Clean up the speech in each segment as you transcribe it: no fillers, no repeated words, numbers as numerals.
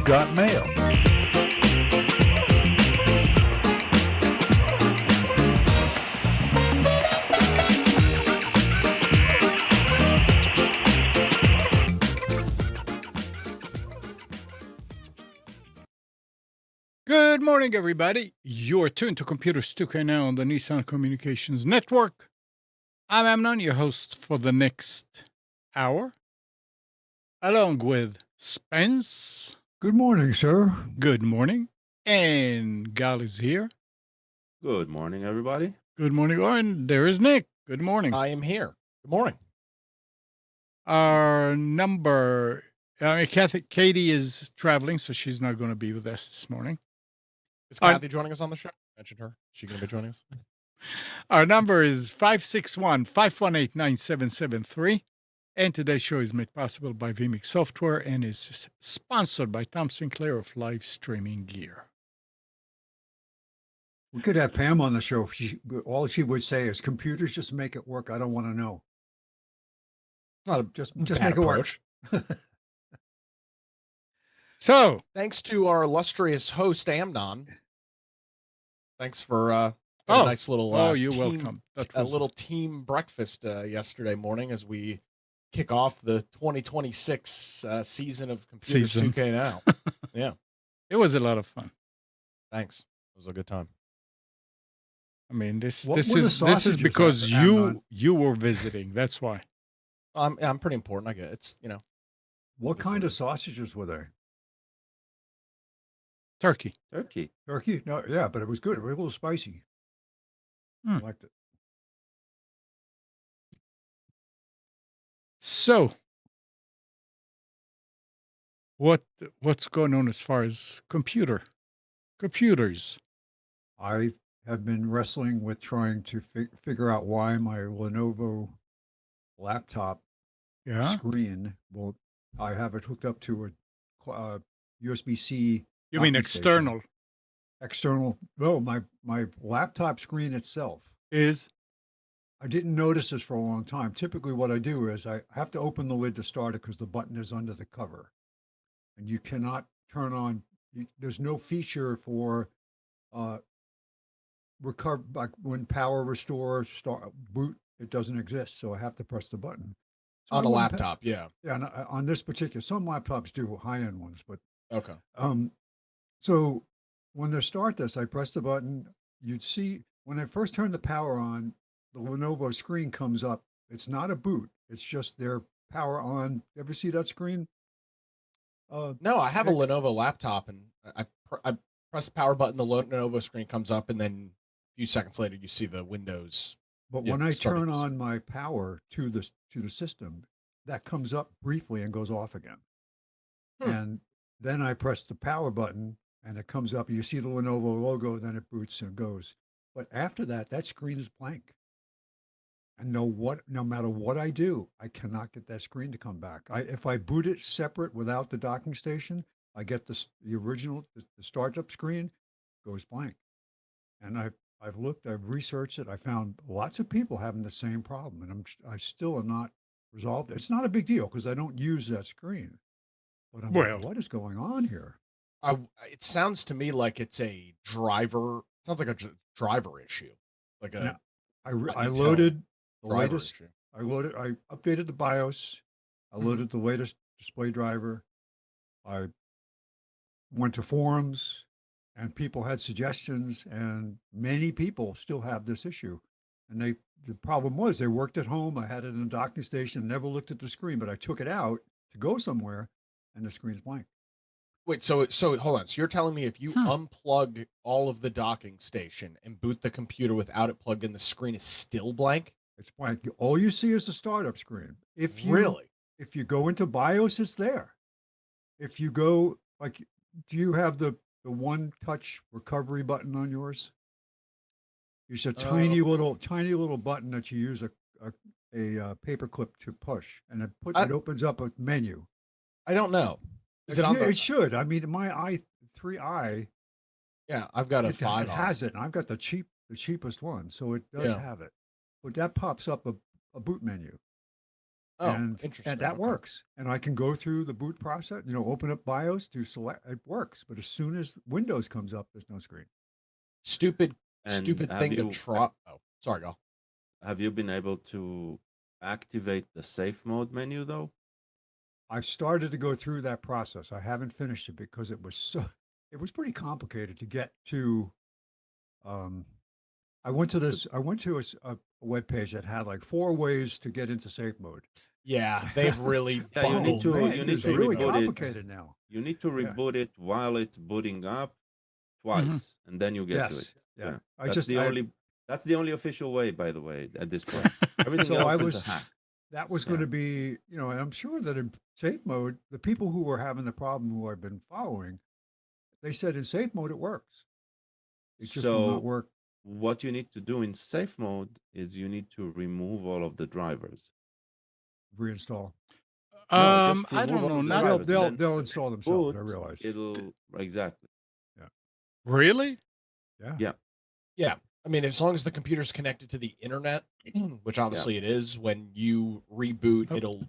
got mail. Good morning, everybody. You're tuned to Computers 2K now on the Nissan Communications Network. I'm Amnon, your host for the next hour, along with Spence. Good morning, sir. Good morning. And Gal is here. Good morning, everybody. Good morning. Oh, and there is Nick. Good morning. I am here. Good morning. Our number, Katie is traveling, so she's not going to be with us this morning. Is Kathy joining us on the show? Mention her. Is she going to be joining us? Our number is 561-518-9773. And today's show is made possible by vMix Software and is sponsored by Tom Sinclair of Live Streaming Gear. We could have Pam on the show. All she would say is, computers just make it work. I don't want to know. Not a Just bad make approach. it work. So, Thanks to our illustrious host, Amnon. Thanks for a nice little you're team, welcome. a little team breakfast yesterday morning as we kick off the 2026 season of Computers 2K now. Yeah. It was a lot of fun. Thanks. It was a good time. I mean, this What is were the this is sausages because at, Amnon? you were visiting. That's why. I'm pretty important. I get it. It's, What kind of sausages were they? Turkey. Turkey. Turkey? No, yeah, but it was good. It was a little spicy. I liked it. So, what's going on as far as computers? I have been wrestling with trying to figure out why my Lenovo laptop screen I have it hooked up to a USB-C. You mean docking external? station. External. No, my laptop screen itself Is I didn't notice this for a long time. Typically, what I do is I have to open the lid to start it because the button is under the cover, and you cannot turn on. There's no feature for recover, like when power restore, start boot. It doesn't exist, so I have to press the button. So on a laptop, yeah. Yeah, and on this particular, some laptops do, high-end ones, but Okay. So when they start this, I press the button. You'd see when I first turn the power on, the Lenovo screen comes up. It's not a boot. It's just their power on. Ever see that screen? No, I have a Lenovo laptop, and I press the power button. The Lenovo screen comes up, and then a few seconds later, you see the Windows. But when I turn on my power to the system, that comes up briefly and goes off again. And then I press the power button, and it comes up. You see the Lenovo logo, then it boots and goes. But after that, that screen is blank. And no matter what I do, I cannot get that screen to come back. If I boot it separate without the docking station, I get the original, the startup screen goes blank. And I've looked, I've researched it. I found lots of people having the same problem, and I still am not resolved. It's not a big deal because I don't use that screen. But I'm like, what is going on here? It sounds to me like it's a driver. Sounds like a driver issue. Like a. I loaded the latest. Issue. I updated the BIOS. I loaded the latest display driver. I went to forums, and people had suggestions, and many people still have this issue. And the problem was they worked at home. I had it in a docking station, never looked at the screen, but I took it out to go somewhere, and the screen's blank. Wait, so hold on. So you're telling me if you unplug all of the docking station and boot the computer without it plugged in, the screen is still blank? It's blank. All you see is the startup screen. If you go into BIOS, it's there. If you go, like, do you have the one touch recovery button on yours? It's a tiny little button that you use a paper clip to push, and it opens up a menu. I don't know. Is it on It should. I mean, my i3i. Yeah, I've got a 5. It has it, and I've got the cheapest one, so it does have it. But that pops up a boot menu. Oh, and interesting. that Okay. works. And I can go through the boot process, open up BIOS to select. It works, but as soon as Windows comes up, there's no screen. Stupid And thing to try. Oh, sorry, go. have you been able to activate the safe mode menu though? I've started to go through that process. I haven't finished it because it was pretty complicated to get to. Um, I went to a web page that had like 4 ways to get into safe mode. Yeah, they've really Yeah, you need Oh bundled to man, you it need is to safe really mode. reboot it. complicated now. You need to Yeah. reboot it while it's booting up Mhm. twice, and then you get to it. Yes. Yeah. Yeah, I that's just the I only that's the only official way, by the way, at this point. Everything so I else is a was hack. that was going Yeah. to be, and I'm sure that in safe mode, the people who were having the problem who I've been following, they said in safe mode it works. It just will not So work. what you need to do in safe mode is you need to remove all of the drivers. Reinstall. No, just I remove don't all know. of the Well, Not they'll drivers, and they'll then they'll the install next themselves. I boot, realize. it'll exactly. Yeah. really. Yeah. Yeah, Yeah. I mean, as long as the computer's connected to the internet, which obviously it is, when you reboot, Oh. it'll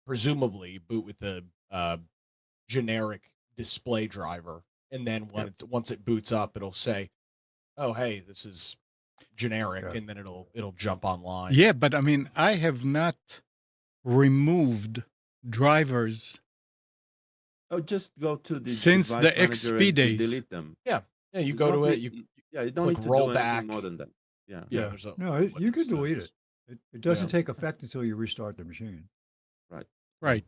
presumably boot with the generic display driver. And then Yep. once it boots up, it'll say, "Oh, hey, this is generic," Yeah. and then it'll jump online. Yeah, but I mean, I have not removed drivers Oh, just go to the since the device manager XP and days. delete them. Yeah. Yeah, you You go don't to it, need. you Yeah, you don't click need to do anything rollback. more than that. Yeah. Yeah, Yeah. there's a No, whole bunch you of could delete steps. it. It doesn't Yeah. take effect until you restart the machine. Right. Right.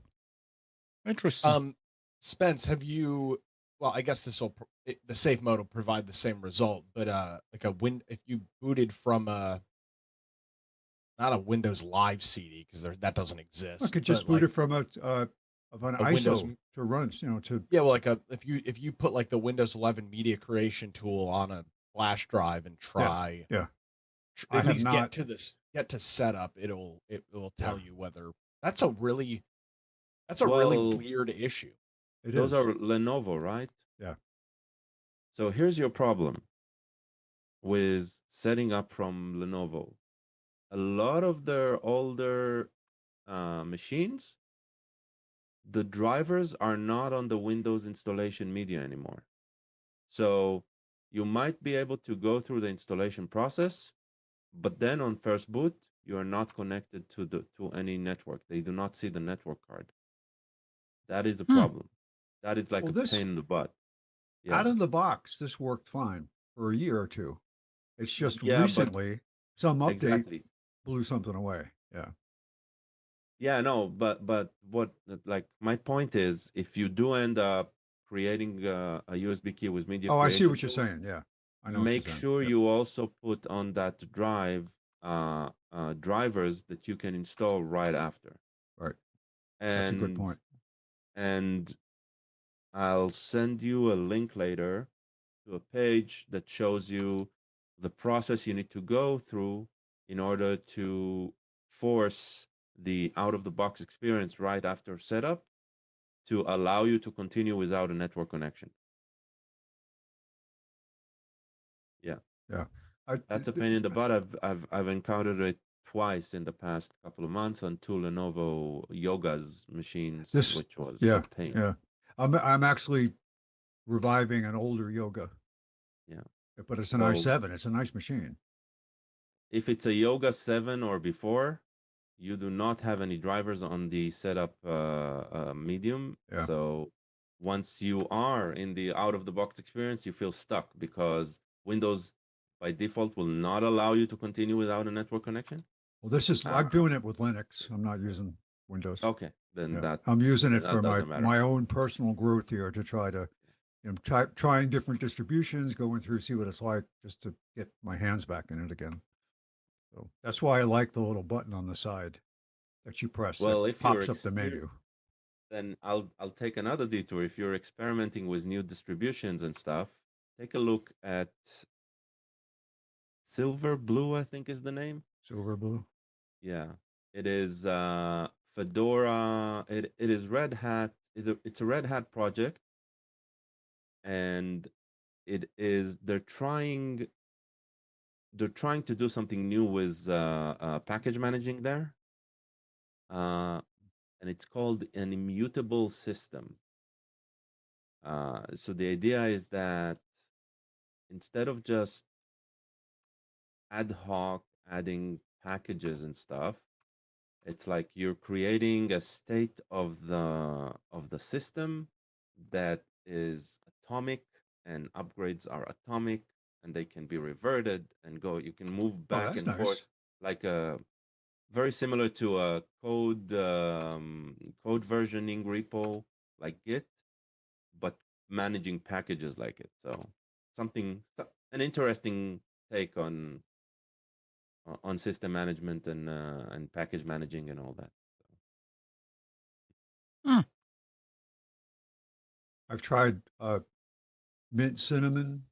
Interesting. Spence, have you? Well, I guess the safe mode will provide the same result, but like if you booted from not a Windows Live CD because that doesn't I exist, could but just boot like it from of an a Windows. ISO to run. To Yeah, well, like if you put like the Windows 11 media creation tool on a flash drive and try yeah. I at have least not. get to setup, it will tell Yeah. you whether that's a really Well, weird issue. It those is. are Lenovo, right? Yeah. So here's your problem with setting up from Lenovo. A lot of their older machines, the drivers are not on the Windows installation media anymore. So you might be able to go through the installation process, but then on first boot, you are not connected to any network. They do not see the network card. That is the Hmm. problem. That is like Well, a this pain in the butt. out Yeah. of the box, this worked fine for a year or two. It's just Yeah, but recently some update exactly. blew something away. Yeah. Yeah, no, but what like my point is, if you do end up creating a USB key with media Oh, I see creation what you're tool, saying. Yeah. I know what you're make saying. sure Yep. you also put on that drive drivers that you can install right after. Right. That's a good point. And I'll send you a link later to a page that shows you the process you need to go through in order to force the out of the box experience right after setup to allow you to continue without a network connection. Yeah. Yeah. That's a pain in the butt. I've encountered it twice in the past couple of months on two Lenovo Yoga's machines, which was Yeah. a pain. Yeah. I'm actually reviving an older Yoga. Yeah. But it's an So i7. It's a nice machine. if it's a Yoga 7 or before, you do not have any drivers on the setup medium. Yeah. So once you are in the out of the box experience, you feel stuck because Windows by default will not allow you to continue without a network connection. Well, I'm doing it with Linux. I'm not using Windows. Okay, then Yeah. I'm using it for doesn't matter. my own personal growth here to try to, trying different distributions, going through, see what it's like, just to get my hands back in it again. So that's why I like the little button on the side that you press. Well, that if you're pops up the menu. then I'll take another detour. If you're experimenting with new distributions and stuff, take a look at Silver Blue, I think is the name. Silver Blue. Yeah, it is Fedora. It is Red Hat. It's a Red Hat project, and they're trying to do something new with package managing there. and it's called an immutable system. So the idea is that instead of just ad hoc adding packages and stuff, it's like you're creating a state of the system that is atomic, and upgrades are atomic, and they can be reverted and go. You can move Oh, back that's and nice. forth like a very similar to a code versioning repo like Git, but managing packages like it. So an interesting take on system management and package managing and all that. Hmm. I've tried mint cinnamon,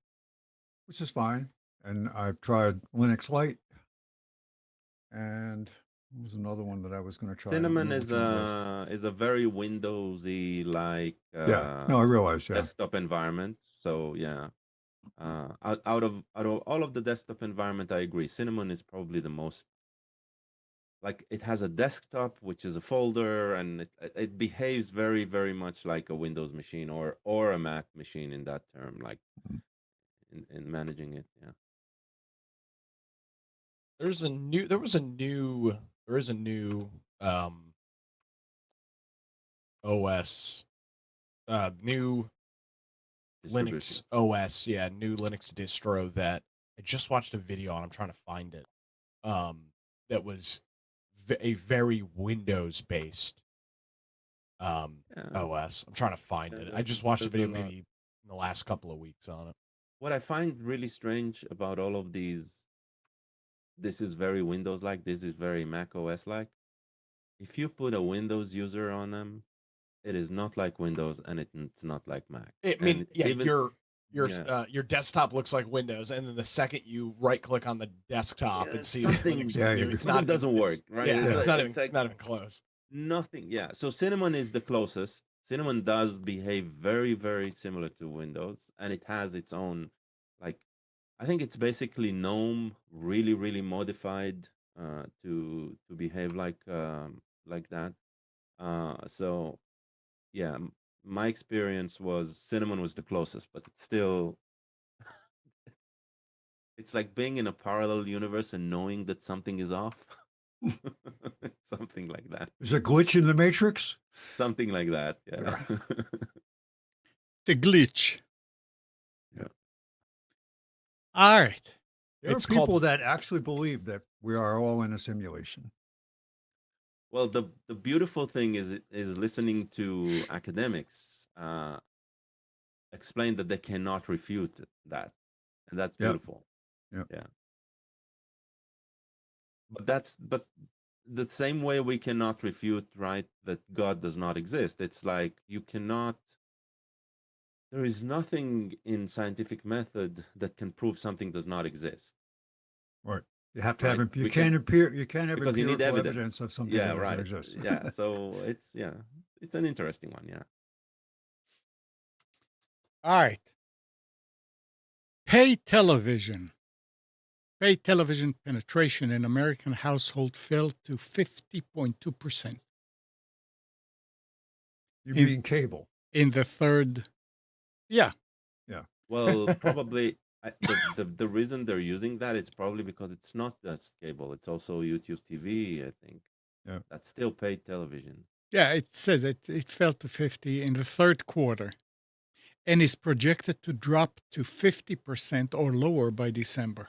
which is fine, and I've tried Linux Lite, and what was another one that I was going to try. I don't Cinnamon remember which one it was. is a very Windowsy like Yeah, no, I realize. Yeah, desktop environment. So yeah, out of all of the desktop environment, I agree. Cinnamon is probably the most, like, it has a desktop which is a folder, and it behaves very very much like a Windows machine or a Mac machine in that term, like in managing it. Yeah. There is a new um OS, new Linux Distribution. OS, yeah, new Linux distro that I just watched a video on. I'm trying to find it. That was a very Windows based Yeah, OS. I'm trying to find yeah, it. I just watched a there's a video lot. maybe in the last couple of weeks on it. What I find really strange about all of these, this is very Windows like, this is very Mac OS like. If you put a Windows user on them, it is not like Windows, and it's not like Mac. I mean, And yeah, even yeah, your desktop looks like Windows, and then the second you right click on the desktop and see something Linux yeah, menu, it's something not even. doesn't work, It's right? yeah, yeah. It's like not even close. nothing. Yeah. So Cinnamon is the closest. Cinnamon does behave very, very similar to Windows, and it has its own, like, I think it's basically GNOME really, really modified to behave like that. So yeah, my experience was Cinnamon was the closest, but it's still, it's like being in a parallel universe and knowing that something is off. Something like that. There's a glitch in the matrix. Something like that. Yeah. Yeah. The glitch. Yeah. All right. There are It's people called that actually believe that we are all in a simulation. Well, the beautiful thing is listening to academics explain that they cannot refute that, and that's Yep. beautiful. Yep. Yeah. But the same way we cannot refute, right, that God does not exist. It's like you cannot. There is nothing in scientific method that can prove something does not exist, Right. You have to have right? you We can, can't have because you need empirical evidence evidence. of something Yeah, that doesn't right. exist. Yeah. So it's an interesting one. Yeah. All right. Pay television. Pay television penetration in American household fell to 50.2% You in mean cable? in the third. Yeah. Yeah. Well, probably the reason they're using that is probably because it's not just cable; it's also YouTube TV. I think Yeah. that's still paid television. Yeah, it says it fell to 50 in the third quarter and is projected to drop to 50% or lower by December.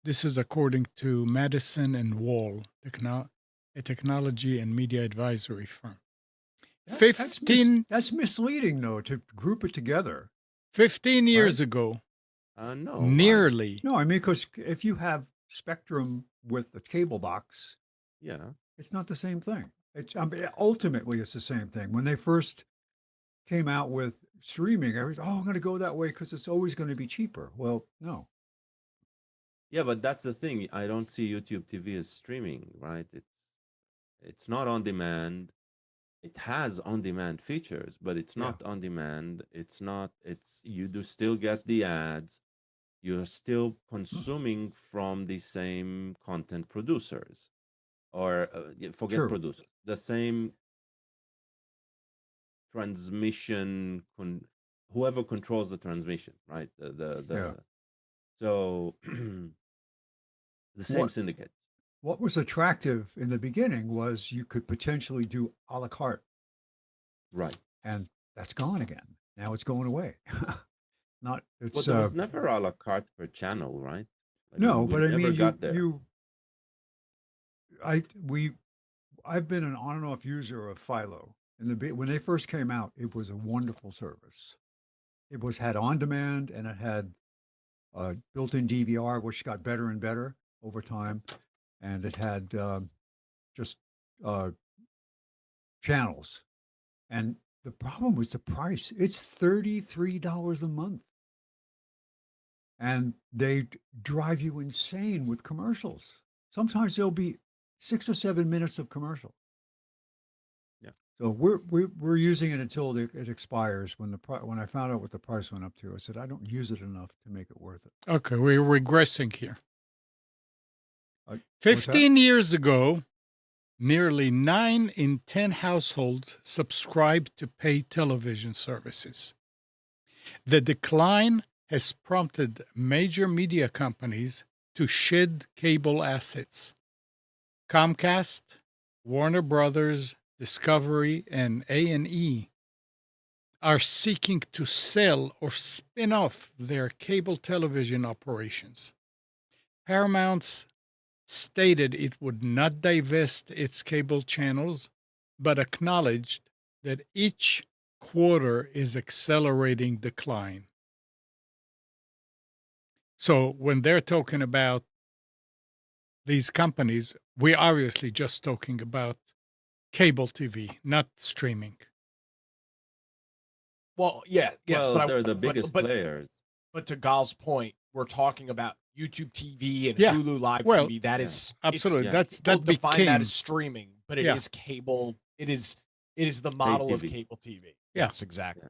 This is according to Madison and Wall, a technology and media advisory firm. 15, That's misleading though to group it together. 15 Right? years ago, No, why? nearly. No, I mean because if you have Spectrum with the cable box, Yeah, it's not the same thing. It's ultimately it's the same thing. When they first came out with streaming, I was I'm going to go that way because it's always going to be cheaper. Well, no. yeah, but that's the thing. I don't see YouTube TV as streaming, right? It's not on demand. It has on demand features, but it's Yeah. not on demand. It's not. It's you do still get the ads. You're still consuming from the same content producers. or forget True. producers, the same transmission, whoever controls the transmission, right? Yeah. So the same What syndicates, what was attractive in the beginning was you could potentially do a la carte, right? and that's gone again. Now it's going away. Not Well, it's there was never a la carte per channel, right? I no, mean, we but I never mean got there. I've been an on and off user of Philo. When they first came out, it was a wonderful service. It was had on demand and it had built-in DVR, which got better and better over time, and it had just uh, channels. And the problem was the price. It's $33 a month, and they drive you insane with commercials. Sometimes there'll be 6 or 7 minutes of commercial. Yeah. So we're using it until it expires. When I found out what the price went up to, I said I don't use it enough to make it worth it. Okay, we're regressing here. What's that? 15 years ago, nearly 9 in 10 households subscribed to paid television services. The decline has prompted major media companies to shed cable assets. Comcast, Warner Brothers, Discovery, and A&E are seeking to sell or spin off their cable television operations. Paramount's stated it would not divest its cable channels, but acknowledged that each quarter is accelerating decline. So when they're talking about these companies, we're obviously just talking about cable TV, not streaming. Well, yeah, yes, Well, but they're the biggest but players. but to Gal's point, we're talking about YouTube TV and Yeah. Hulu Live Well, TV. That Yeah. is, absolutely. Yeah. people That define that as became streaming, but it Yeah. is cable. It is the model of TV. cable TV. Yeah. Yes, exactly.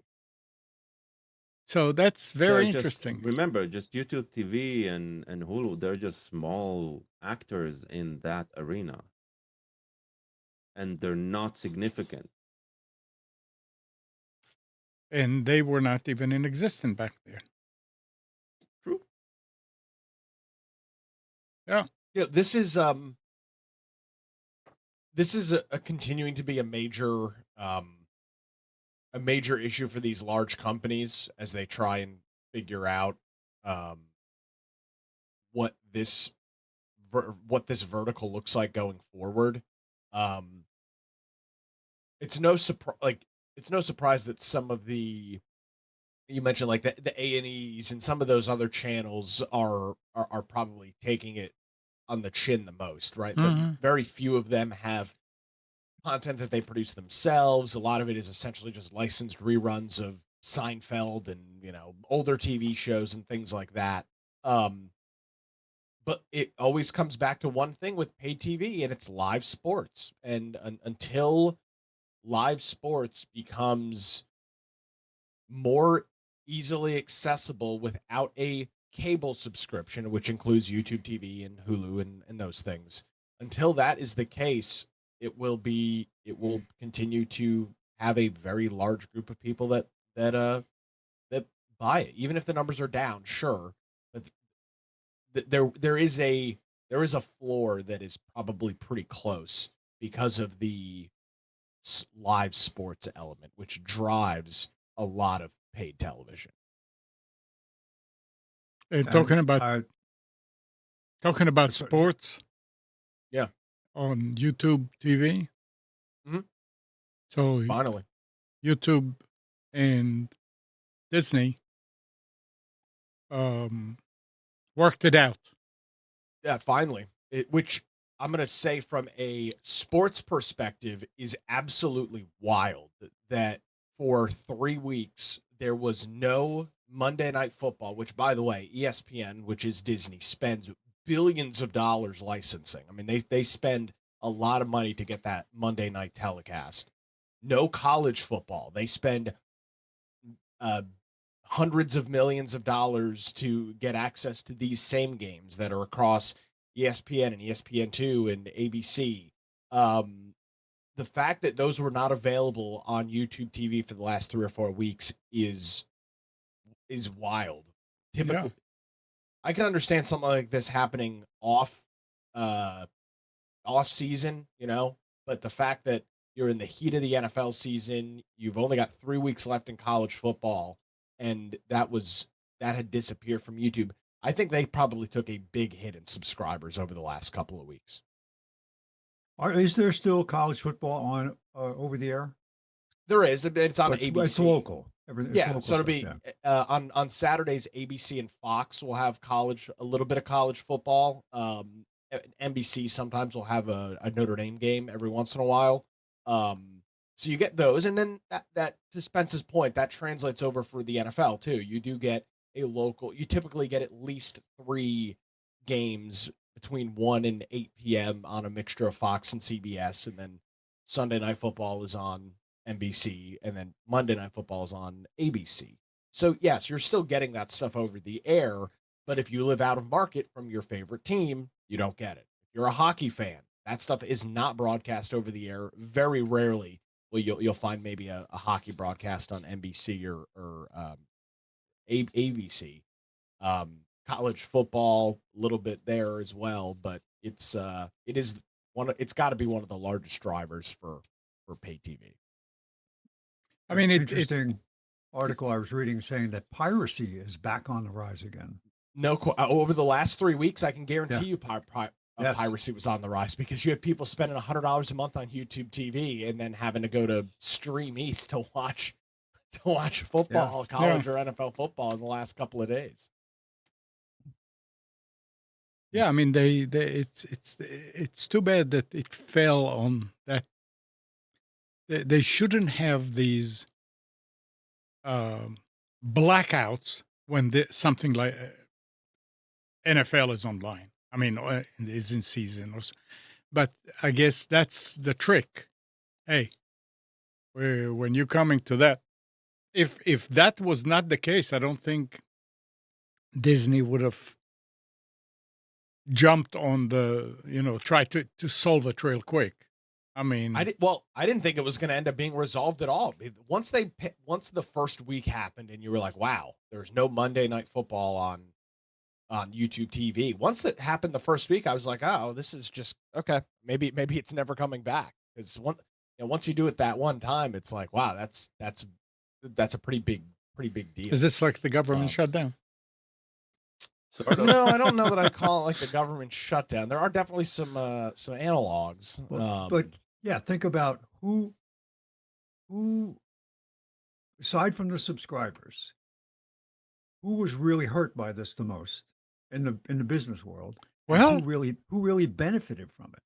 so that's They're very just, interesting. remember, just YouTube TV and Hulu, they're just small actors in that arena. And they're not significant. And they were not even in existence back there. True. Yeah. Yeah, this is a continuing to be a major issue for these large companies as they try and figure out um what this what this vertical looks like going forward. Um it's no surprise that some of the, you mentioned like the A&Es and some of those other channels are probably taking it on the chin the most, right? The Mhm. very few of them have content that they produce themselves. A lot of it is essentially just licensed reruns of Seinfeld and, older TV shows and things like that. Um, but it always comes back to one thing with paid TV, and it's live sports. And until live sports becomes more easily accessible without a cable subscription, which includes YouTube TV and Hulu and those things. Until that is the case, it will continue to have a very large group of people that buy it, even if the numbers are down, sure, but there is a floor that is probably pretty close because of the live sports element, which drives a lot of paid television. And And talking about sorry, sports Yeah. on YouTube TV. Mhm. So Finally. YouTube and Disney worked it out. Yeah, finally. Which I'm going to say from a sports perspective is absolutely wild that for 3 weeks there was no Monday Night Football, which by the way, ESPN, which is Disney, spends billions of dollars licensing. I mean, they spend a lot of money to get that Monday night telecast. No college football. They spend uh, hundreds of millions of dollars to get access to these same games that are across ESPN and ESPN2 and ABC. Um, the fact that those were not available on YouTube TV for the last 3 or 4 weeks is wild. Yeah. Typically, I can understand something like this happening uh off season, but the fact that you're in the heat of the NFL season, you've only got 3 weeks left in college football, and that had disappeared from YouTube. I think they probably took a big hit in subscribers over the last couple of weeks. Is there still college football on over the air? There is. It's on But it's ABC. local. It's Yeah, local so it'll stuff. be Yeah. on Saturdays. ABC and Fox will have a little bit of college football. NBC sometimes will have a Notre Dame game every once in a while. So you get those, and then that to Spence's point, that translates over for the NFL too. You do get a local. You typically get at least 3 games between 1 and 8 p.m. on a mixture of Fox and CBS, and then Sunday Night Football is on NBC, and then Monday Night Football is on ABC. So yes, you're still getting that stuff over the air, but if you live out of market from your favorite team, you don't get it. If you're a hockey fan, that stuff is not broadcast over the air. Very rarely will you'll find maybe a hockey broadcast on NBC or ABC. College football, a little bit there as well, but it's got to be one of the largest drivers for pay TV. I mean, it Interesting article I was reading saying that piracy is back on the rise again. No, over the last 3 weeks, I can guarantee Yeah. you Yes. piracy was on the rise because you have people spending $100 a month on YouTube TV and then having to go to Stream East to watch football, college or NFL football in the last couple of days. yeah, I mean, it's too bad that it fell on that. They shouldn't have these blackouts when something like NFL is online. I mean, is in season, but I guess that's the trick. Hey, when you're coming to that, if that was not the case, I don't think Disney would have jumped on tried to solve it real quick. I mean, I didn't think it was going to end up being resolved at all. Once the first week happened and you were like, wow, there's no Monday Night Football on YouTube TV. Once that happened the first week, I was like, oh, this is just okay. Maybe it's never coming back because once you do it that one time, it's like, wow, that's a pretty big deal. is this like the government shutdown? Sort of. No, I don't know that I'd call it like the government shutdown. There are definitely some analogs. But yeah, think about who aside from the subscribers, who was really hurt by this the most in the business world? And Well, who really benefited from it?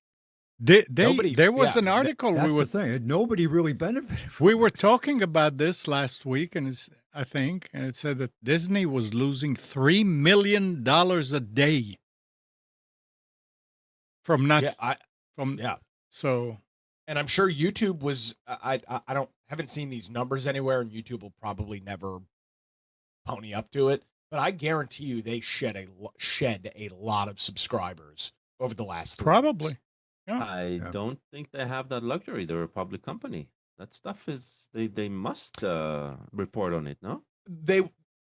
Nobody- there was yeah, an article That's we were the thing. Nobody really benefited from we it. were talking about this last week, and I think, and it said that Disney was losing $3 million a day from not from yeah. so. And I'm sure YouTube was. I haven't seen these numbers anywhere, and YouTube will probably never pony up to it. But I guarantee you, they shed a lot of subscribers over the last 3 Probably. weeks. Yeah. I don't think they have that luxury. They're a public company. That stuff is they must report on it, no?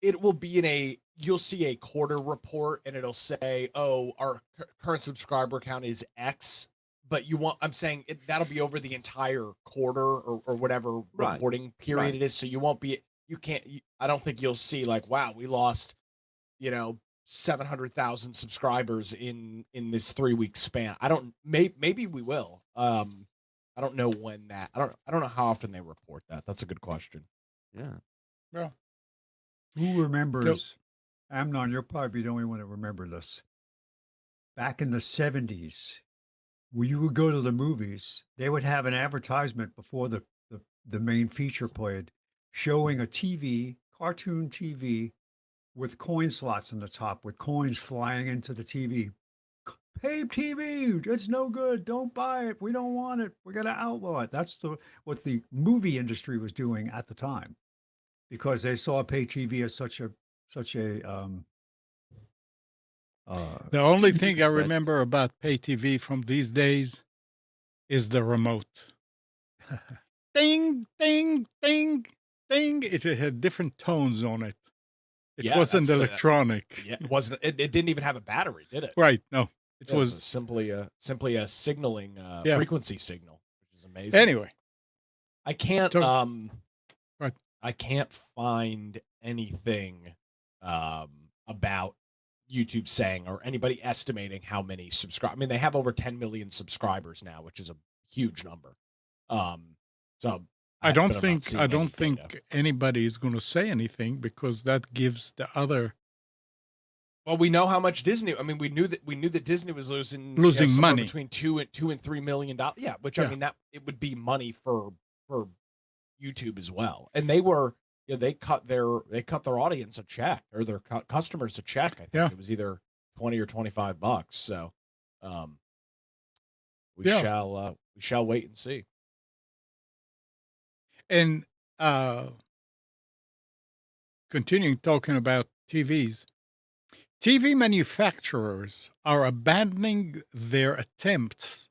It will be you'll see a quarter report and it'll say, oh, our current subscriber count is X, but I'm saying that'll be over the entire quarter or whatever Right. reporting period Right. it is. So I don't think you'll see like, wow, we lost, 700,000 subscribers in this 3 week span. Maybe we will. I don't know when that. I don't know how often they report that. That's a good question. Yeah. Well, Who remembers? Amnon, you'll probably be the only one to remember this. Back in the 70s, when you would go to the movies, they would have an advertisement before the main feature played showing a cartoon TV with coin slots in the top, with coins flying into the TV. Pay TV, it's no good. Don't buy it. We don't want it. We're gonna outlaw it. That's what the movie industry was doing at the time, because they saw pay TV as such a The only you thing I can- Right. remember about pay TV from these days is the remote. Ding, ding, ding, ding. It had different tones on it. It Yeah, wasn't that's the electronic. yeah. It wasn't. It didn't even have a battery, did it? Right. No, it Yeah, it was was. simply a signaling Yeah. frequency signal, which is amazing. Anyway, I can't talk, right. I can't find anything about YouTube saying or anybody estimating how many subscribe. I mean, they have over 10 million subscribers now, which is a huge number. So I don't but I'm not think seeing I any don't data. think anybody is going to say anything because that gives the other Well, we know how much Disney. I mean, we knew that Disney was losing somewhere money. between $2 and $3 million. Yeah, which I Yeah. mean that it would be money for YouTube as well. And they were they cut their audience a check or their customers a check. I think Yeah. it was either 20 or $25. So, we Yeah. shall wait and see. And continuing talking about TVs, TV manufacturers are abandoning their attempts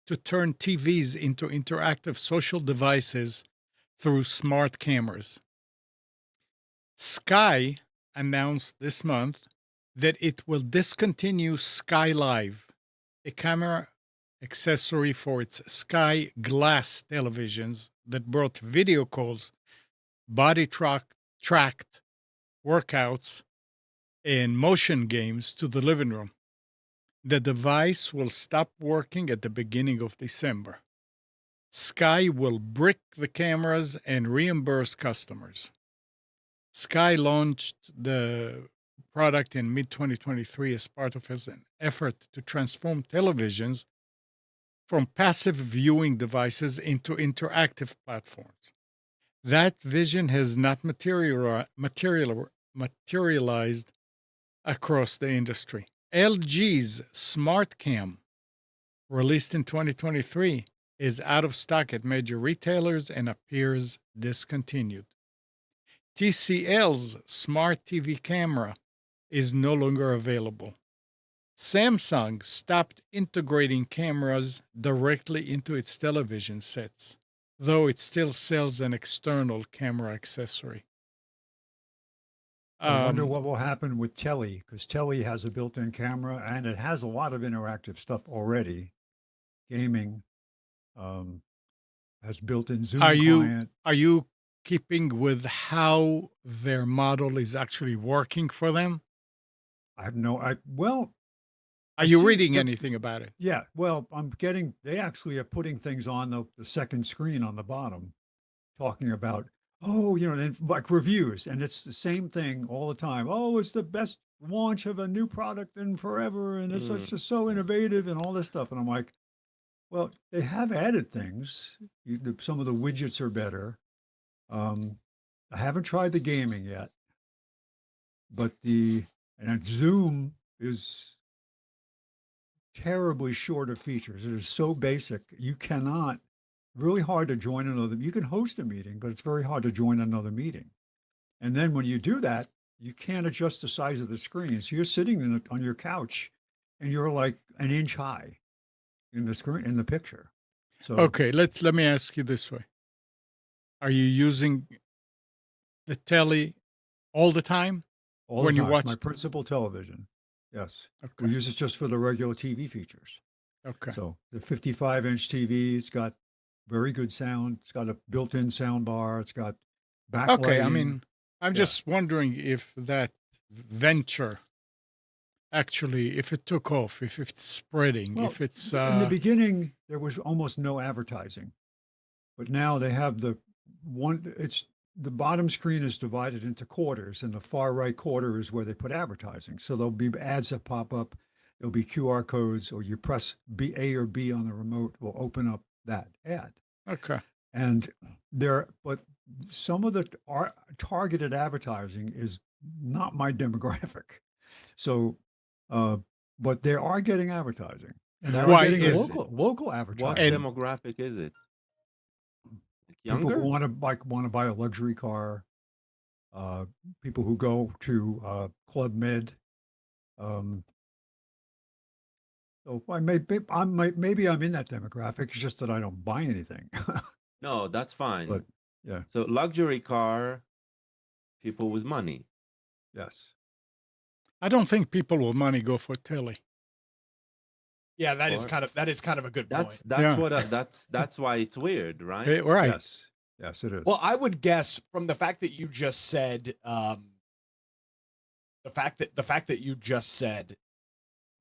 to turn TVs into interactive social devices through smart cameras. Sky announced this month that it will discontinue Sky Live, a camera accessory for its Sky Glass televisions that brought video calls, body tracked workouts, and motion games to the living room. The device will stop working at the beginning of December. Sky will brick the cameras and reimburse customers. Sky launched the product in mid 2023 as part of an effort to transform televisions from passive viewing devices into interactive platforms. That vision has not materialized across the industry. LG's Smart Cam, released in 2023, is out of stock at major retailers and appears discontinued. TCL's Smart TV camera is no longer available. Samsung stopped integrating cameras directly into its television sets, though it still sells an external camera accessory. I wonder what will happen with Telly, because Telly has a built-in camera and it has a lot of interactive stuff already. Gaming has built-in Zoom client. Are you keeping with how their model is actually working for them? I have no. Well, Are I you see reading anything about it? Yeah, well, they actually are putting things on the second screen on the bottom, talking about, oh, and like reviews. And it's the same thing all the time. Oh, it's the best launch of a new product in forever. And it's Mm. just so innovative and all this stuff. And I'm like, well, they have added things. Some of the widgets are better. I haven't tried the gaming yet, but Zoom is terribly short of features. It is so basic. You cannot, really hard to join another. You can host a meeting, but it's very hard to join another meeting. And then when you do that, you can't adjust the size of the screen. So you're sitting on your couch and you're like an inch high in the screen, in the picture. So Okay, let me ask you this way. Are you using the telly all the time? all when the you time, it's my watch- principal television. Yes. We Okay. use it just for the regular TV features. Okay. So the 55-inch TV, it's got very good sound. It's got a built-in sound bar. It's got backlighting. Okay, I mean, I'm Yeah. just wondering if that venture actually, if it took off, if it's spreading, Well, if it's in the beginning, there was almost no advertising, but now they have the bottom screen is divided into quarters, and the far right quarter is where they put advertising. So there'll be ads that pop up, there'll be QR codes, or you press A or B on the remote will open up that ad. okay. And but some of the targeted advertising is not my demographic. So, but they are getting advertising, and they're Why getting is local What advertising. And- demographic is it? People Younger? who want to buy a luxury car, people who go to Club Med, Um, so maybe I'm in that demographic. It's just that I don't buy anything. No, that's But fine. yeah, So luxury car, people with money. yes. I don't think people with money go for Telly. Yeah, Or that is kind of a good point. that's Yeah. what that's why it's weird, right? Right. Yes. Yes, it is. Well, I would guess from the fact that you just said the fact that you just said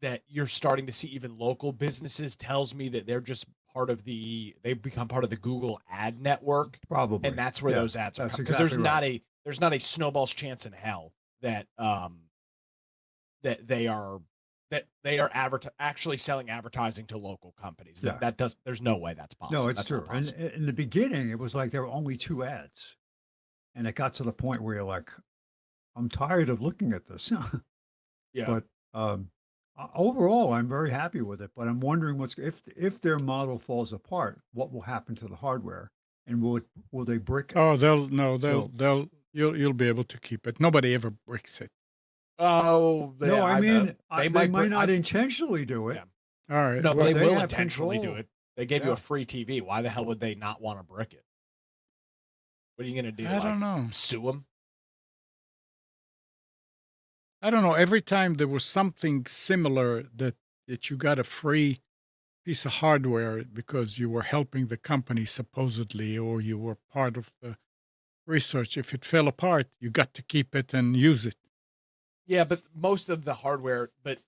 that you're starting to see even local businesses tells me that they've become part of the Google ad network, Probably. and that's where Yeah, those ads are that's coming, because there's exactly right. not a snowball's chance in hell that that they are actually selling advertising to local companies. Yeah. There's no way that's possible. No, it's That's not true. And possible. in the beginning, it was like there were only 2 ads, and it got to the point where you're like, "I'm tired of looking at this." Yeah. But, overall, I'm very happy with it, but I'm wondering what's if their model falls apart, what will happen to the hardware? And will they brick it? Oh, So you'll be able to keep it. Nobody ever bricks it. Oh, no, I mean, they they might might not intentionally do it, Yeah. All right. No, but but they they will have intentionally do control. it. They gave you a Yeah. free TV. Why the hell would they not want to brick it? What are you gonna do? I don't know. Sue them? I don't know. Every time there was something similar that you got a free piece of hardware because you were helping the company supposedly, or you were part of the research. If it fell apart, you got to keep it and use it. Yeah, but most of the hardware. But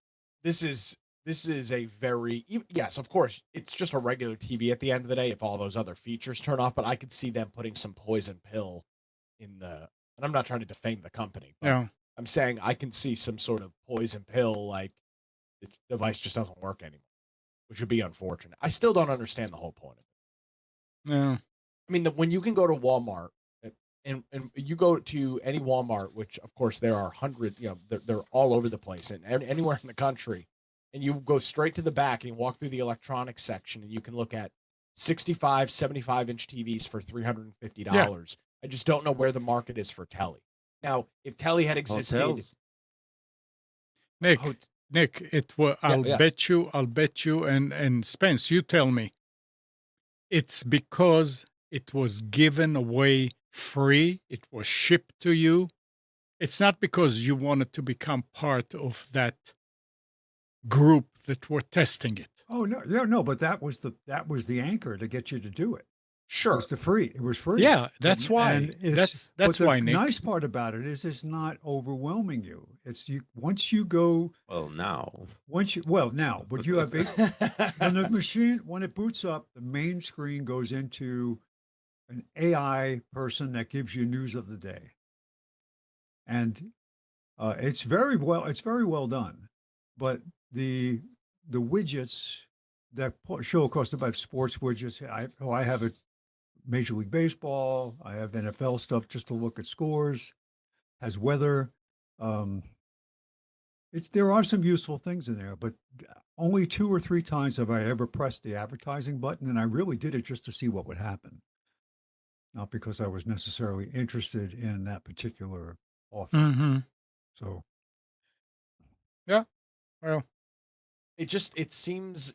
this is a very yes, of course, it's just a regular TV at the end of the day. If all those other features turn off, but I could see them putting some poison pill in the. And I'm not trying to defame the company, but Yeah. I'm saying I can see some sort of poison pill, like the device just doesn't work anymore, which would be unfortunate. I still don't understand the whole point of it. Yeah. I mean, when you can go to Walmart and you go to any Walmart, which of course there are hundreds, they're all over the place and anywhere in the country, and you go straight to the back and you walk through the electronics section and you can look at 65, 75-inch TVs for $350. I just don't know where the market is for Telly. Now, if Telly had existed, Hotels. Nick, hot- Nick, it will. yeah, yes. I'll bet you, and Spence, you tell me. It's because it was given away free. It was shipped to you. It's not because you wanted to become part of that group that were testing it. Oh, no, yeah, no, but that was the anchor to get you to do it. Sure. It was free. Yeah, that's why. And it's That's but why, the Nick. nice part about it is it's not overwhelming you. It's you once you go Well, now. now, but you have when it boots up, the main screen goes into an AI person that gives you news of the day. And it's very well done. But the widgets that show across about sports widgets, I have a Major League Baseball. I have NFL stuff just to look at scores, has weather. Um, there are some useful things in there, but only 2 or 3 times have I ever pressed the advertising button, and I really did it just to see what would happen, not because I was necessarily interested in that particular offer. Mm-hmm. So, Yeah. Well, it seems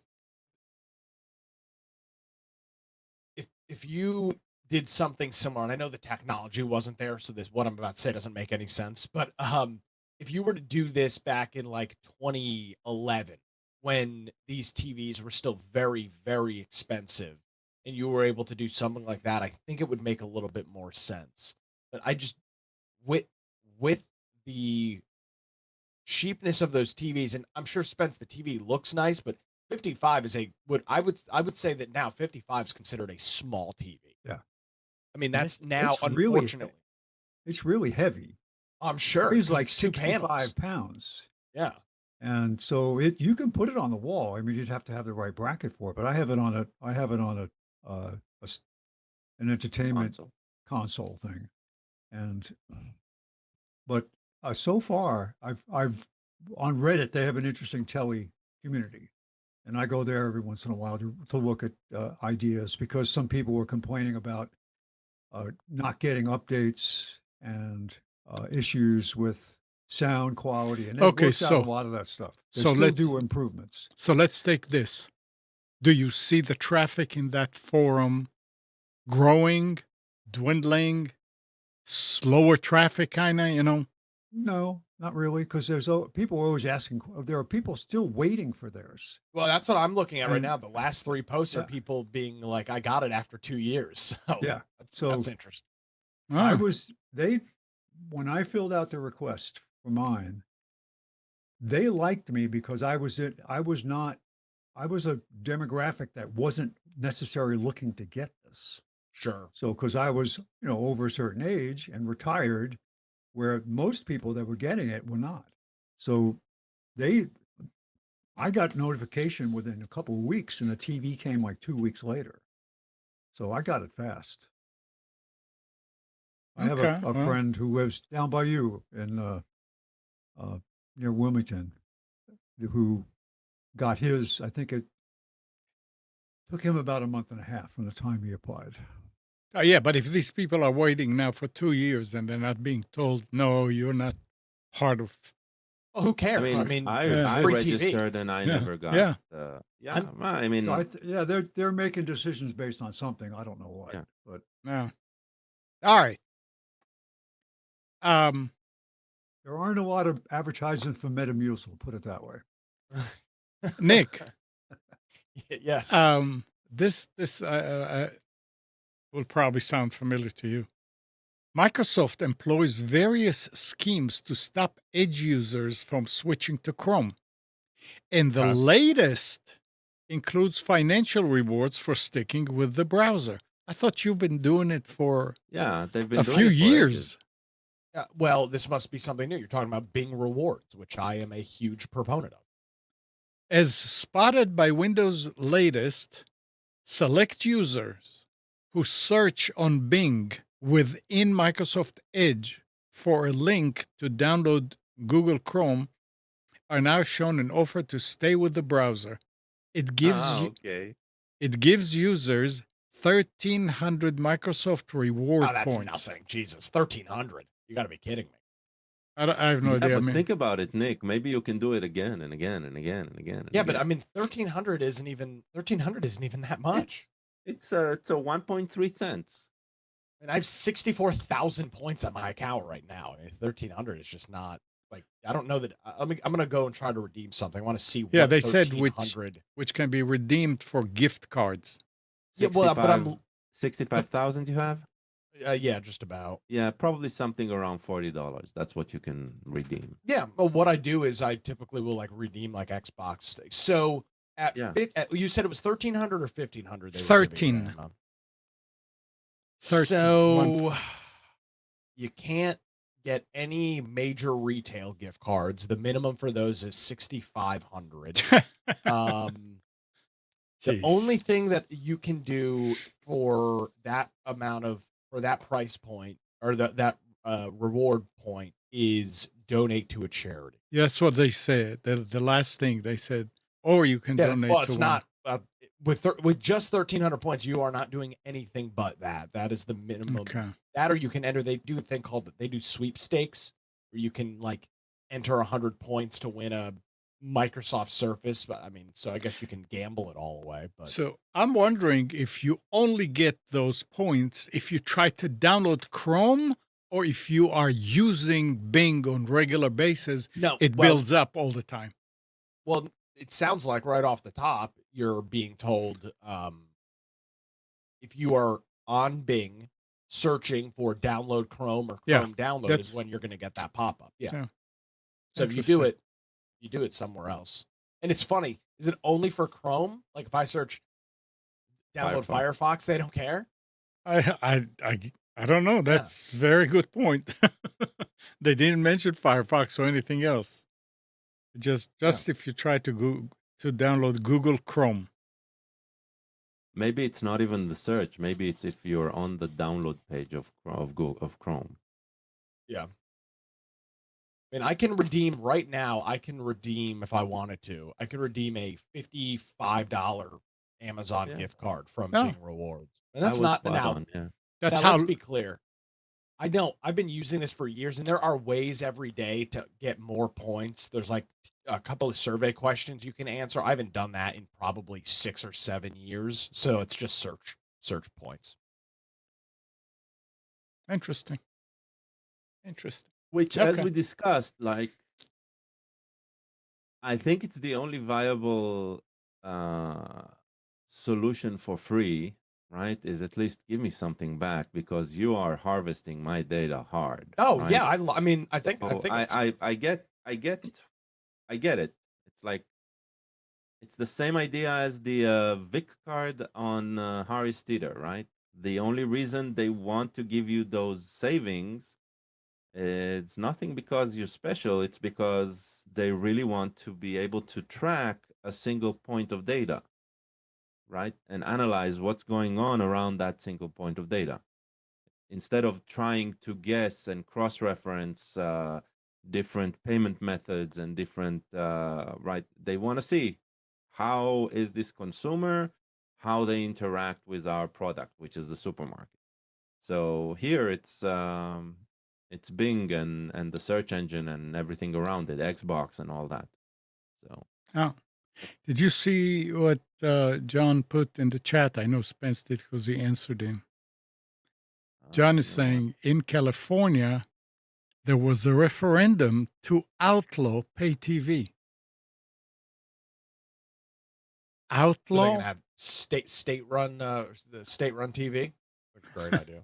if you did something similar, and I know the technology wasn't there, so this what I'm about to say doesn't make any sense. But if you were to do this back in like 2011, when these TVs were still very, very expensive, and you were able to do something like that, I think it would make a little bit more sense. But I just with with the cheapness of those TVs, and I'm sure Spence, the TV looks nice, but 55 is I would say that now 55 is considered a small TV. yeah. I mean, And that's now unfortunately. it's really heavy. I'm It sure weighs because like it's two 65 panels. pounds. Yeah. And so you can put it on the wall. I mean, you'd have to have the right bracket for it, but I have it on an entertainment Console. console thing. And but so far, I've on Reddit they have an interesting Telly community, and I go there every once in a while to look at ideas because some people were complaining about not getting updates and issues with sound quality, and it Okay, works out a so lot of that stuff. They so still let's do improvements. so let's take this. Do you see the traffic in that forum growing, dwindling, slower traffic kind of, you know? No, not really, because people are always asking. There are people still waiting for theirs, Well, that's what I'm looking at right and now. The last 3 posts are yeah, people being like, "I got it after 2 years." So yeah. that's So interesting. I Ah, was they when I filled out the request for mine, they liked me because I was not I was a demographic that wasn't necessarily looking to get this. Sure. So because I was, over a certain age and retired, where most people that were getting it were not. So they I got notification within a couple of weeks and the TV came like 2 weeks later. So I got it fast. I have okay. a Well, friend who lives down by you in near Wilmington who got his. I think it took him about a month and a half from the time he applied. yeah, but if these people are waiting now for 2 years and they're not being told, no, you're not part of, Well, who I cares? I mean, mean, I it's yeah, I free that's, TV. registered and I yeah, never got. yeah. Yeah, I'm well, I So mean, yeah, they're making decisions based on something. I don't know what, yeah. but No. All right. Um, there aren't a lot of advertisements for Metamucil. Put it that way. Nick, Yes. this will probably sound familiar to you. Microsoft employs various schemes to stop Edge users from switching to Chrome. And the Okay. latest includes financial rewards for sticking with the browser. I thought you've been doing it for Yeah, they've a been doing few it for ages. years. Well, this must be something new. You're talking about Bing rewards, which I am a huge proponent of. As spotted by Windows' latest, select users who search on Bing within Microsoft Edge for a link to download Google Chrome are now shown an offer to stay with the browser. It gives you, Okay. it gives users 1,300 Microsoft Oh, reward that's points. nothing. Jesus, 1,300. You got to be kidding me. I have no Yeah, idea. I but mean, think about it, Nick. Maybe you can do it again and again and again and again and Yeah, but I again. mean, 1,300 isn't even that much. It's a 1.3 cents. And I have 64,000 points on my account right now. I mean, 1,300 is just not like I don't know that. I'm gonna go and try to redeem something. I want to see yeah, what they said 1,300. which can be redeemed for gift cards. Yeah, well, but 65 I'm 65,000 you have? yeah, just about. Yeah, probably something around $40. That's what you can redeem. Yeah, well, what I do is I typically will like redeem like Xbox stakes. So Yeah. you said it was 1,300 or 1,500 they were giving 13. away. 13. So you can't get any major retail gift cards. The minimum for those is 6,500. Um, the Jeez. only thing that you can do for that for that price point or that reward point is donate to a charity. Yeah, that's what they said. The last thing they said, or you can Yeah, well, donate to it's one. not with just 1,300 points. You are not doing anything but that. That is the minimum. Okay. That or you can enter. They do a thing called they do sweepstakes where you can like enter 100 points to win a Microsoft Surface. But I mean, so I guess you can gamble it all away. But So I'm wondering if you only get those points if you try to download Chrome or if you are using Bing on regular basis, no, it builds up all the time. well, it sounds like right off the top you're being told if you are on Bing searching for download Chrome or Yeah, Chrome download is that's when you're going to get that pop up. Yeah. yeah, So if you do interesting. it, you do it somewhere else. And it's funny. Is it only for Chrome? Like if I search download Firefox, they don't care. I don't know. Yeah. That's very good point. They didn't mention Firefox or anything else. Just if you try to download Google Chrome. Maybe it's not even the search. Maybe it's if you're on the download page of Google of Chrome. Yeah. I mean, I can redeem right now. I can redeem if I wanted to. I could redeem a $55 Amazon Yeah. gift card from Oh. Bing Rewards, and I that's was not spot now. on. Yeah. That's Now how let's be clear. I know. I've been using this for years, and there are ways every day to get more points. There's like a couple of survey questions you can answer. I haven't done that in probably 6 or 7 years, so it's just search points. Interesting. Interesting. Which, as Okay. we discussed, like I think it's the only viable solution for free, right? Is at least give me something back because you are harvesting my data hard, Oh right? yeah, I mean, I think So it's I get it. It's like it's the same idea as the Vic card on Harry's Theater, right? The only reason they want to give you those savings, it's nothing because you're special. It's because they really want to be able to track a single point of data, right? And analyze what's going on around that single point of data instead of trying to guess and cross-reference different payment methods and different right. They want to see how is this consumer, how they interact with our product, which is the supermarket. So here it's Bing and the search engine and everything around it, Xbox and all that. So Oh, did you see what John put in the chat? I know Spence did because he answered him. John is you know what? saying in California, there was a referendum to outlaw pay TV. so they're Outlaw? gonna have state run the state run TV. That's a great idea.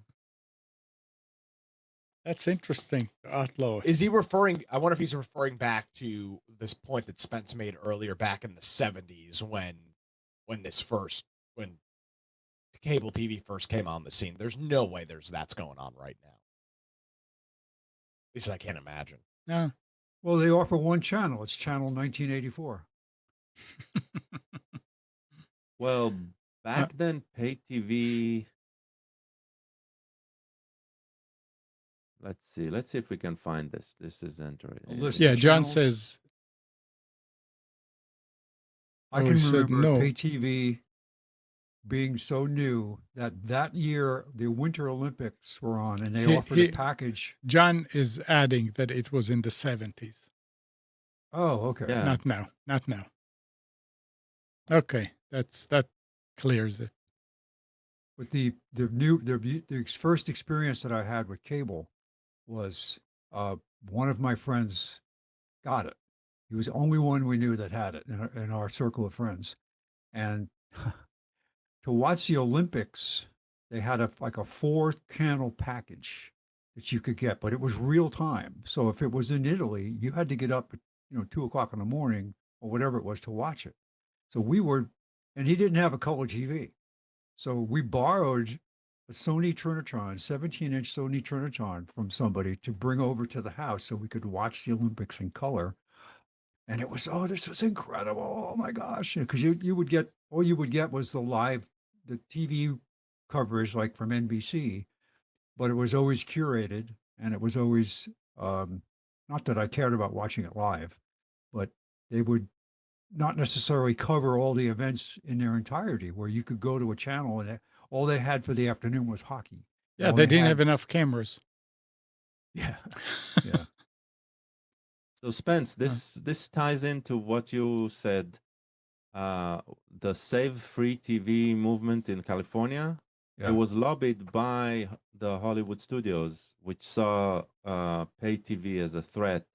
That's interesting. Outlaw. Is he referring? I wonder if he's referring back to this point that Spence made earlier, back in the 70s when this first when cable TV first came on the scene. There's no way that's going on right now. At least I can't imagine. Yeah. Well, they offer one channel. It's channel 1984. Well, back then, pay TV. Let's see. Let's see if we can find this. This is Android. A list Yeah, of John channels. says, I Oh, can he said remember no. pay TV being so new that year the Winter Olympics were on, and they offered a package. John is adding that it was in the 70s. Oh, okay. Yeah. Not now. Not now. Okay, that clears it. But the first experience that I had with cable was one of my friends got it. He was the only one we knew that had it in our circle of friends. And to watch the Olympics, they had like a 4-channel package that you could get, but it was real time. So if it was in Italy, you had to get up at 2 o'clock in the morning or whatever it was to watch it. So and he didn't have a color TV. So we borrowed a Sony Trinitron, 17-inch Sony Trinitron from somebody to bring over to the house so we could watch the Olympics in color. And it was, this was incredible. Oh my gosh. Because you would get, all you would get was the TV coverage like from NBC, but it was always curated and it was always, not that I cared about watching it live, but they would not necessarily cover all the events in their entirety, where you could go to a channel and all they had for the afternoon was hockey. Yeah, All they didn't have enough cameras. Yeah. Yeah. So Spence, this ties into what you said. The Save Free TV movement in California. Yeah. It was lobbied by the Hollywood studios, which saw pay TV as a threat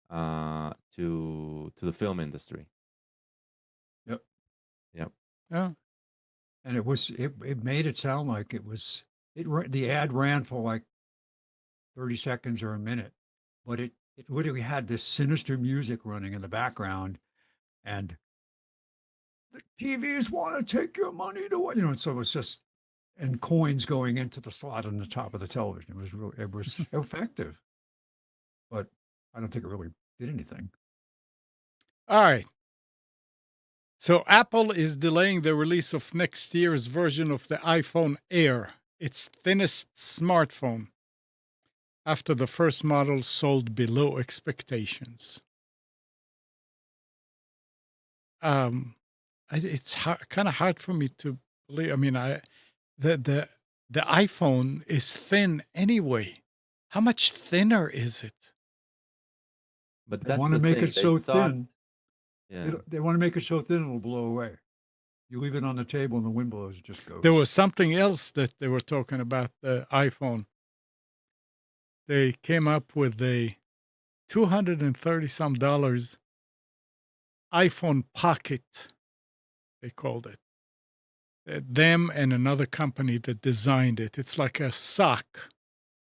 to the film industry. Yep. Yep. Yeah. And it made it sound like the ad ran for like 30 seconds or a minute, but it literally had this sinister music running in the background, and the TVs want to take your money to what, so it was just, and coins going into the slot on the top of the television. It was effective, but I don't think it really did anything. All right. So Apple is delaying the release of next year's version of the iPhone Air, its thinnest smartphone, after the first model sold below expectations. It's kind of hard for me to believe. I mean, the the iPhone is thin anyway. How much thinner is it? But They that's want to the make thing. it They so thought, thin. yeah. They want to make it so thin it'll blow away. You leave it on the table and the wind blows, it just goes. There was something else that they were talking about the iPhone. They came up with a $230 some dollars iPhone Pocket, they called it. Them and another company that designed it. It's like a sock,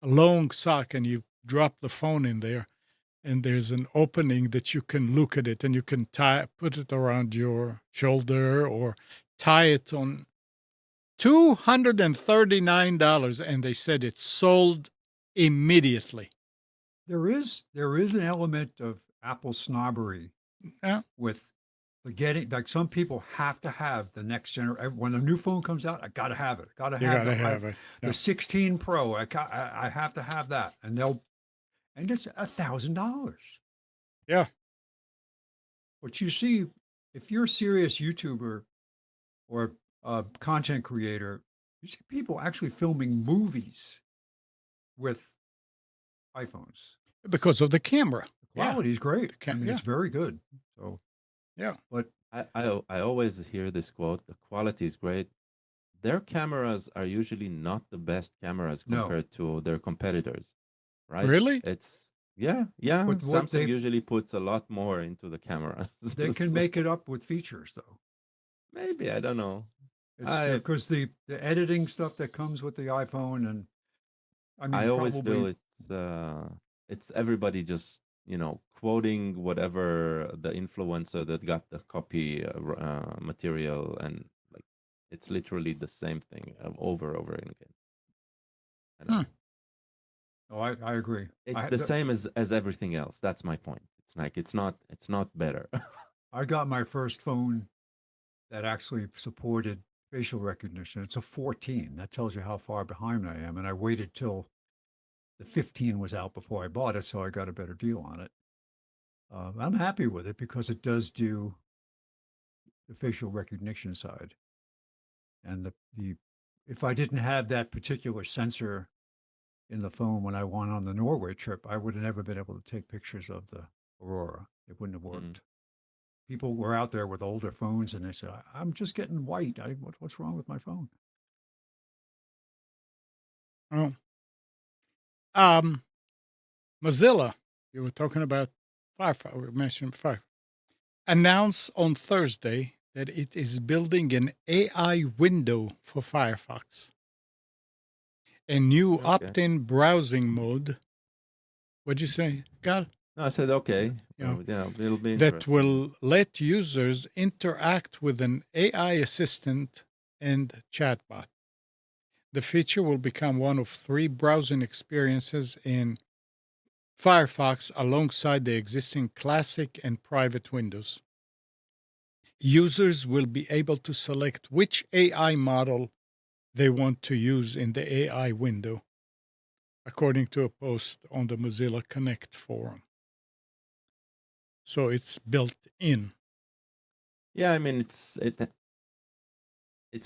a long sock, and you drop the phone in there, and there's an opening that you can look at it, and you can put it around your shoulder or tie it on. $239, and they said it sold immediately. There is an element of Apple snobbery Yeah, with the getting, like some people have to have the next generation. When a new phone comes out, I got to have it. Got to you have gotta have it. the Yeah. 16 Pro. I have to have that, and it's $1,000. Yeah. But you see, if you're a serious YouTuber or a content creator, you see people actually filming movies with iPhones. Because of the camera. The quality is great. The I mean, yeah. it's very good. So, Yeah. but I always hear this quote: the quality is great. Their cameras are usually not the best cameras no, compared to their competitors, right? Really? It's yeah. but what Samsung usually puts a lot more into the cameras. they can So make it up with features, though. maybe, I don't know. It's I because the editing stuff that comes with the iPhone, and I I mean, always feel probably it's everybody just, quoting whatever the influencer that got the copy material, and like it's literally the same thing over and again. I don't Hmm. know. oh, I agree. It's the same as everything else. That's my point. It's like it's not better. I got my first phone that actually supported facial recognition. It's a 14. That tells you how far behind I am. And I waited till the 15 was out before I bought it, so I got a better deal on it. I'm happy with it because it does do the facial recognition side. And the if I didn't have that particular sensor in the phone when I went on the Norway trip, I would have never been able to take pictures of the aurora. It wouldn't have Mm. worked. People were out there with older phones and they said, I'm just getting white. What's wrong with my phone? Oh. Um, Mozilla, you were talking about Firefox, we mentioned Firefox, announced on Thursday that it is building an AI window for Firefox, a new Okay. opt-in browsing mode. What'd you say, Gal? No, I said okay. Yeah. Yeah, it'll be That interesting. will let users interact with an AI assistant and chatbot. The feature will become one of 3 browsing experiences in Firefox alongside the existing classic and private windows. Users will be able to select which AI model they want to use in the AI window, according to a post on the Mozilla Connect forum. So it's built in. Yeah, I mean it's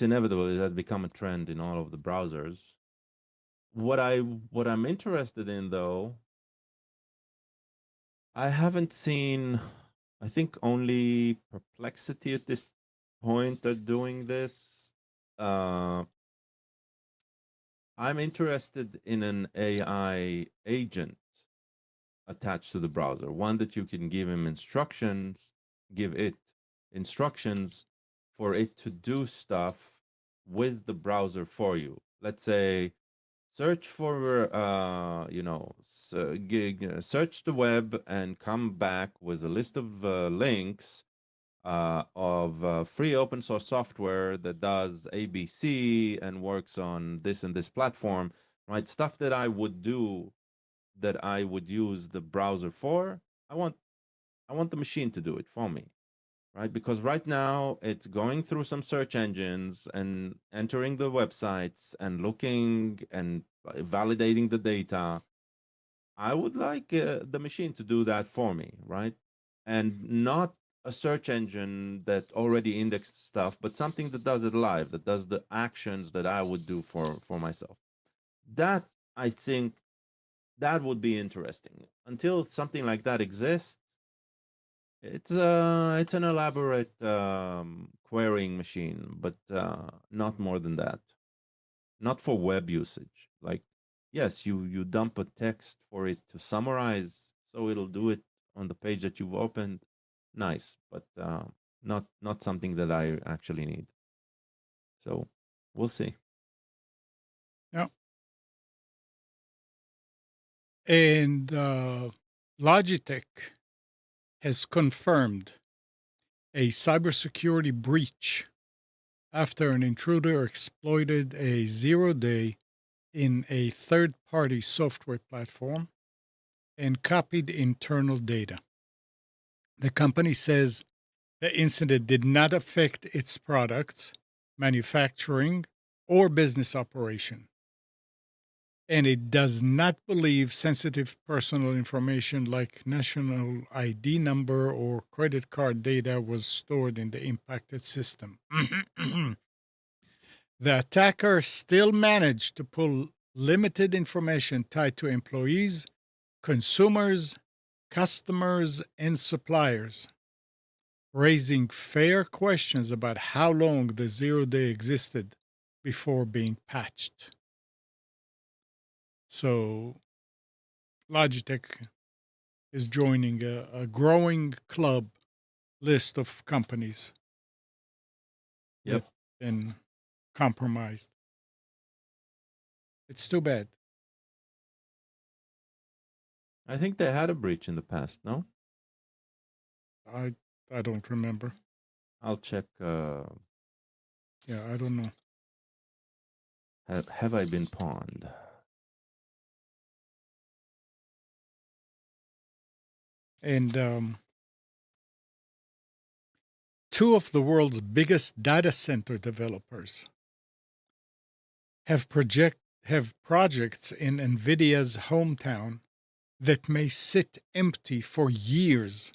inevitable. It has become a trend in all of the browsers. What I'm interested in though, I haven't seen. I think only Perplexity at this point are doing this. Uh, I'm interested in an AI agent attached to the browser, one that you can give it instructions for it to do stuff with the browser for you. Let's say search for search the web and come back with a list of links of free open source software that does ABC and works on this and this platform, right? Stuff that I would do, that I would use the browser for. I want the machine to do it for me, right? Because right now it's going through some search engines and entering the websites and looking and validating the data. I would like the machine to do that for me, right? And not a search engine that already indexed stuff, but something that does it live, that does the actions that I would do for myself. That, I think, that would be interesting. Until something like that exists, it's an elaborate querying machine, but not more than that. Not for web usage. Like, yes, you dump a text for it to summarize, so it'll do it on the page that you've opened. Nice, but not something that I actually need. So we'll see. Yeah. And Logitech has confirmed a cybersecurity breach after an intruder exploited a 0-day in a third party software platform and copied internal data. The company says the incident did not affect its products, manufacturing, or business operation. And it does not believe sensitive personal information like national ID number or credit card data was stored in the impacted system. The attacker still managed to pull limited information tied to employees, consumers, customers, and suppliers, raising fair questions about how long the 0-day existed before being patched. So, Logitech is joining a growing club list of companies that Yep. have been compromised. It's too bad. I think they had a breach in the past, no? I I don't remember. I'll check. Yeah, I don't know. Have I been pawned? And two of the world's biggest data center developers have projects in Nvidia's hometown that may sit empty for years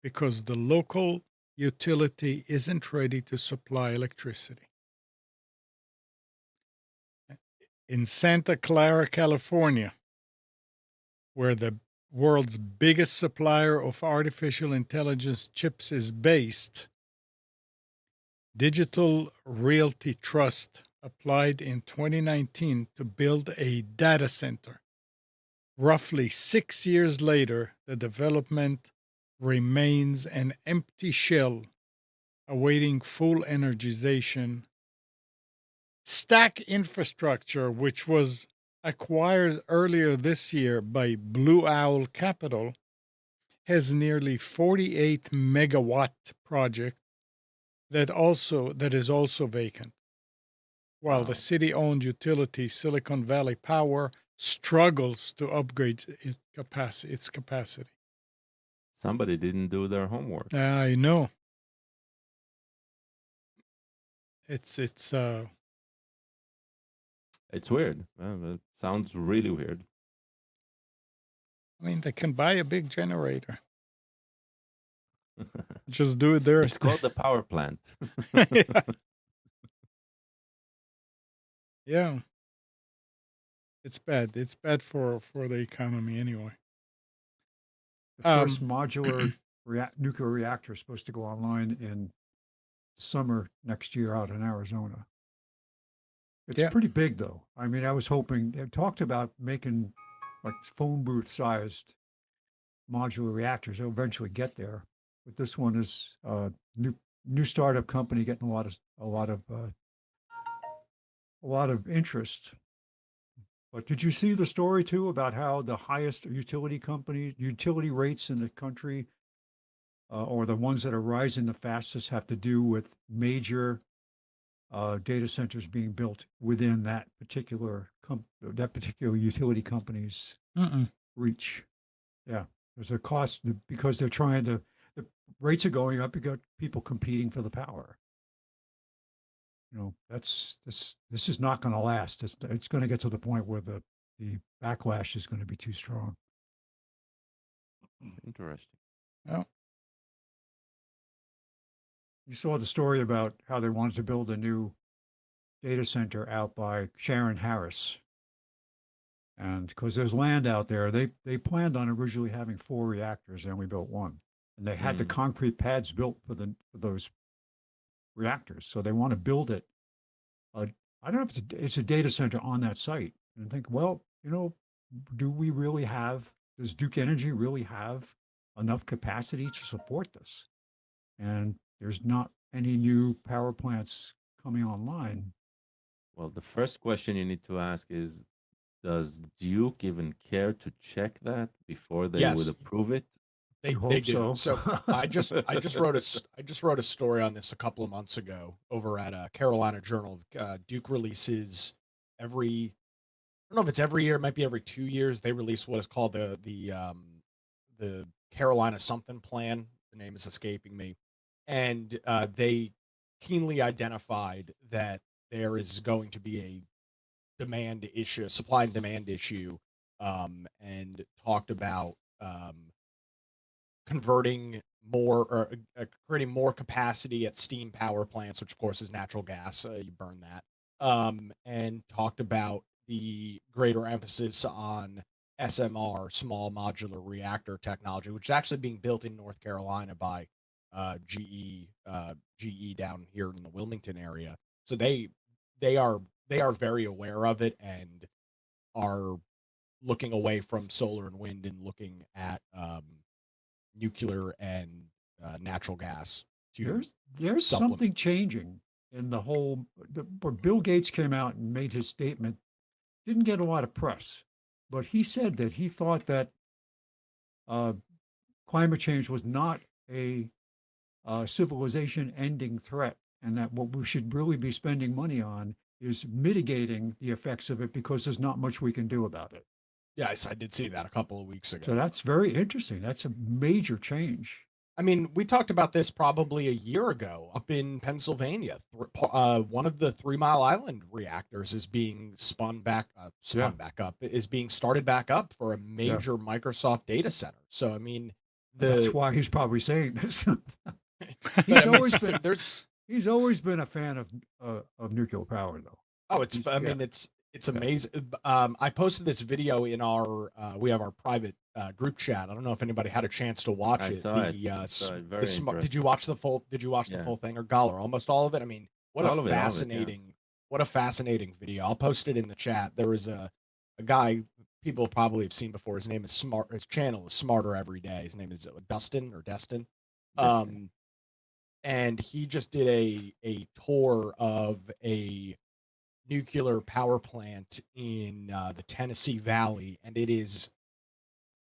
because the local utility isn't ready to supply electricity. In Santa Clara, California, where the world's biggest supplier of artificial intelligence chips is based, Digital Realty Trust applied in 2019 to build a data center. Roughly 6 years later, the development remains an empty shell awaiting full energization. Stack Infrastructure, which was acquired earlier this year by Blue Owl Capital, has nearly 48 megawatt project that is also vacant, while the Wow. city-owned utility Silicon Valley Power struggles to upgrade its capacity. Somebody didn't do their homework. I know. It's It's weird. It sounds really weird. I mean, they can buy a big generator. Just do it there. It's called the power plant. Yeah. Yeah. It's bad. It's bad for the economy anyway. The first modular nuclear reactor is supposed to go online in summer next year out in Arizona. It's Yeah. pretty big, though. I mean, I was hoping they talked about making like phone booth sized modular reactors. They'll eventually get there, but this one is new startup company getting a lot of interest. But did you see the story too about how the highest utility rates in the country, or the ones that are rising the fastest, have to do with major data centers being built within that particular utility company's Mm-mm. reach? Yeah, there's a cost because they're trying to. The rates are going up because people competing for the power. You know, this is not going to last. It's going to get to the point where the backlash is going to be too strong. Interesting. Well, you saw the story about how they wanted to build a new data center out by Sharon Harris. And because there's land out there, they planned on originally having 4 reactors, and we built one. And they had the Mm. concrete pads built for those reactors. So they want to build it. I don't know if it's a data center on that site. And I think, well, do we really have, does Duke Energy really have enough capacity to support this? And there's not any new power plants coming online. Well, the first question you need to ask is, does Duke even care to check that before they would Yes, approve it? they You they hope do. so. So I just wrote a story on this a couple of months ago over at Carolina Journal. Duke releases every I don't know if it's every year, it might be every 2 years. They release what is called the Carolina something plan. The name is escaping me, and they keenly identified that there is going to be a demand issue, supply and demand issue, and talked about converting more or creating more capacity at steam power plants, which of course is natural gas. You burn that, and talked about the greater emphasis on SMR, small modular reactor technology, which is actually being built in North Carolina by GE down here in the Wilmington area. So they are they are very aware of it and are looking away from solar and wind and looking at nuclear and natural gas to There's supplement. something changing in where Bill Gates came out and made his statement, didn't get a lot of press, but he said that he thought that uh, climate change was not a civilization ending threat, and that what we should really be spending money on is mitigating the effects of it because there's not much we can do about it. Yes, I did see that a couple of weeks So ago. that's very interesting. That's a major change. I mean, we talked about this probably a year ago up in Pennsylvania. One of the 3 Mile Island reactors is being Yeah, is being started back up for a yeah. major Microsoft data center. So, I mean, That's the, why he's probably saying this. but I he's mean, always been there's he's always been a fan of nuclear power, though. Oh, it's He's, I yeah, mean, it's yeah. amazing. I posted this video in our we have our private group chat. I don't know if anybody had a chance to watch I it. saw it. The I saw it. the Very smart. Did you interesting. watch the full? Did you watch the Yeah. full thing or Gall or almost all of it? I mean, All of it. Yeah. what a fascinating video. I'll post it in the chat. There was a guy people probably have seen before. His name is Smart. His channel is Smarter Every Day. His name is Dustin or Destin. That's it. And he just did a tour of a nuclear power plant in the Tennessee Valley, and it is,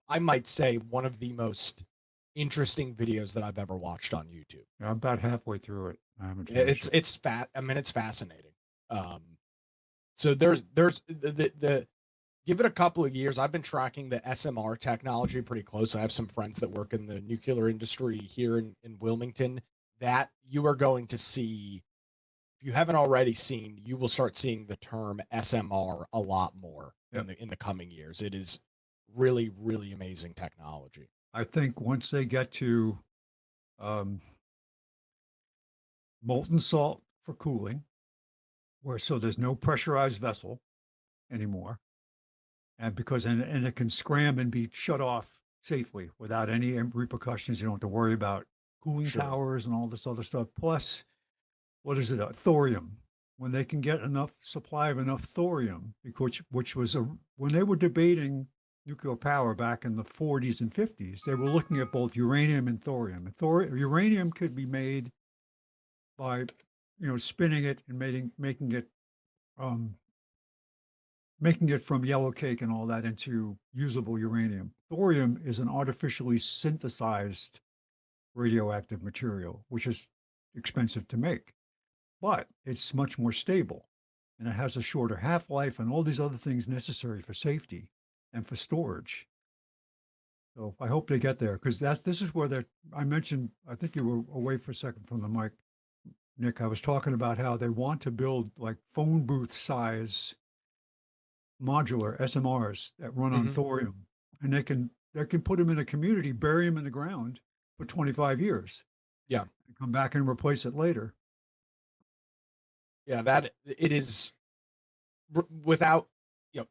I might say, one of the most interesting videos that I've ever watched on YouTube. I'm about halfway through it. I haven't finished it. It's fat. I mean, it's fascinating. Um, so there's the give it a couple of years. I've been tracking the SMR technology pretty close. I have some friends that work in the nuclear industry here in Wilmington. That you are going to see if you haven't already seen, you will start seeing the term SMR a lot more Yep. in the coming years. It is really, really amazing technology. I think once they get to um, molten salt for cooling, so there's no pressurized vessel anymore, and it can scram and be shut off safely without any repercussions. You don't have to worry about cooling Sure. towers and all this other stuff. Plus, what is it? Thorium. When they can get enough supply of enough thorium, which was when they were debating nuclear power back in the 40s and 50s, they were looking at both uranium and thorium. And uranium could be made by, spinning it and um, making it from yellow cake and all that into usable uranium. Thorium is an artificially synthesized radioactive material, which is expensive to make, but it's much more stable and it has a shorter half life and all these other things necessary for safety and for storage. So I hope they get there because this is where I mentioned, I think you were away for a second from the mic, Nick. I was talking about how they want to build like phone booth size modular SMRs that run on Mhm. thorium, and they can put them in a community, bury them in the ground for 25 years, Yeah. and come back and replace it later. Yeah, that it is without, you know,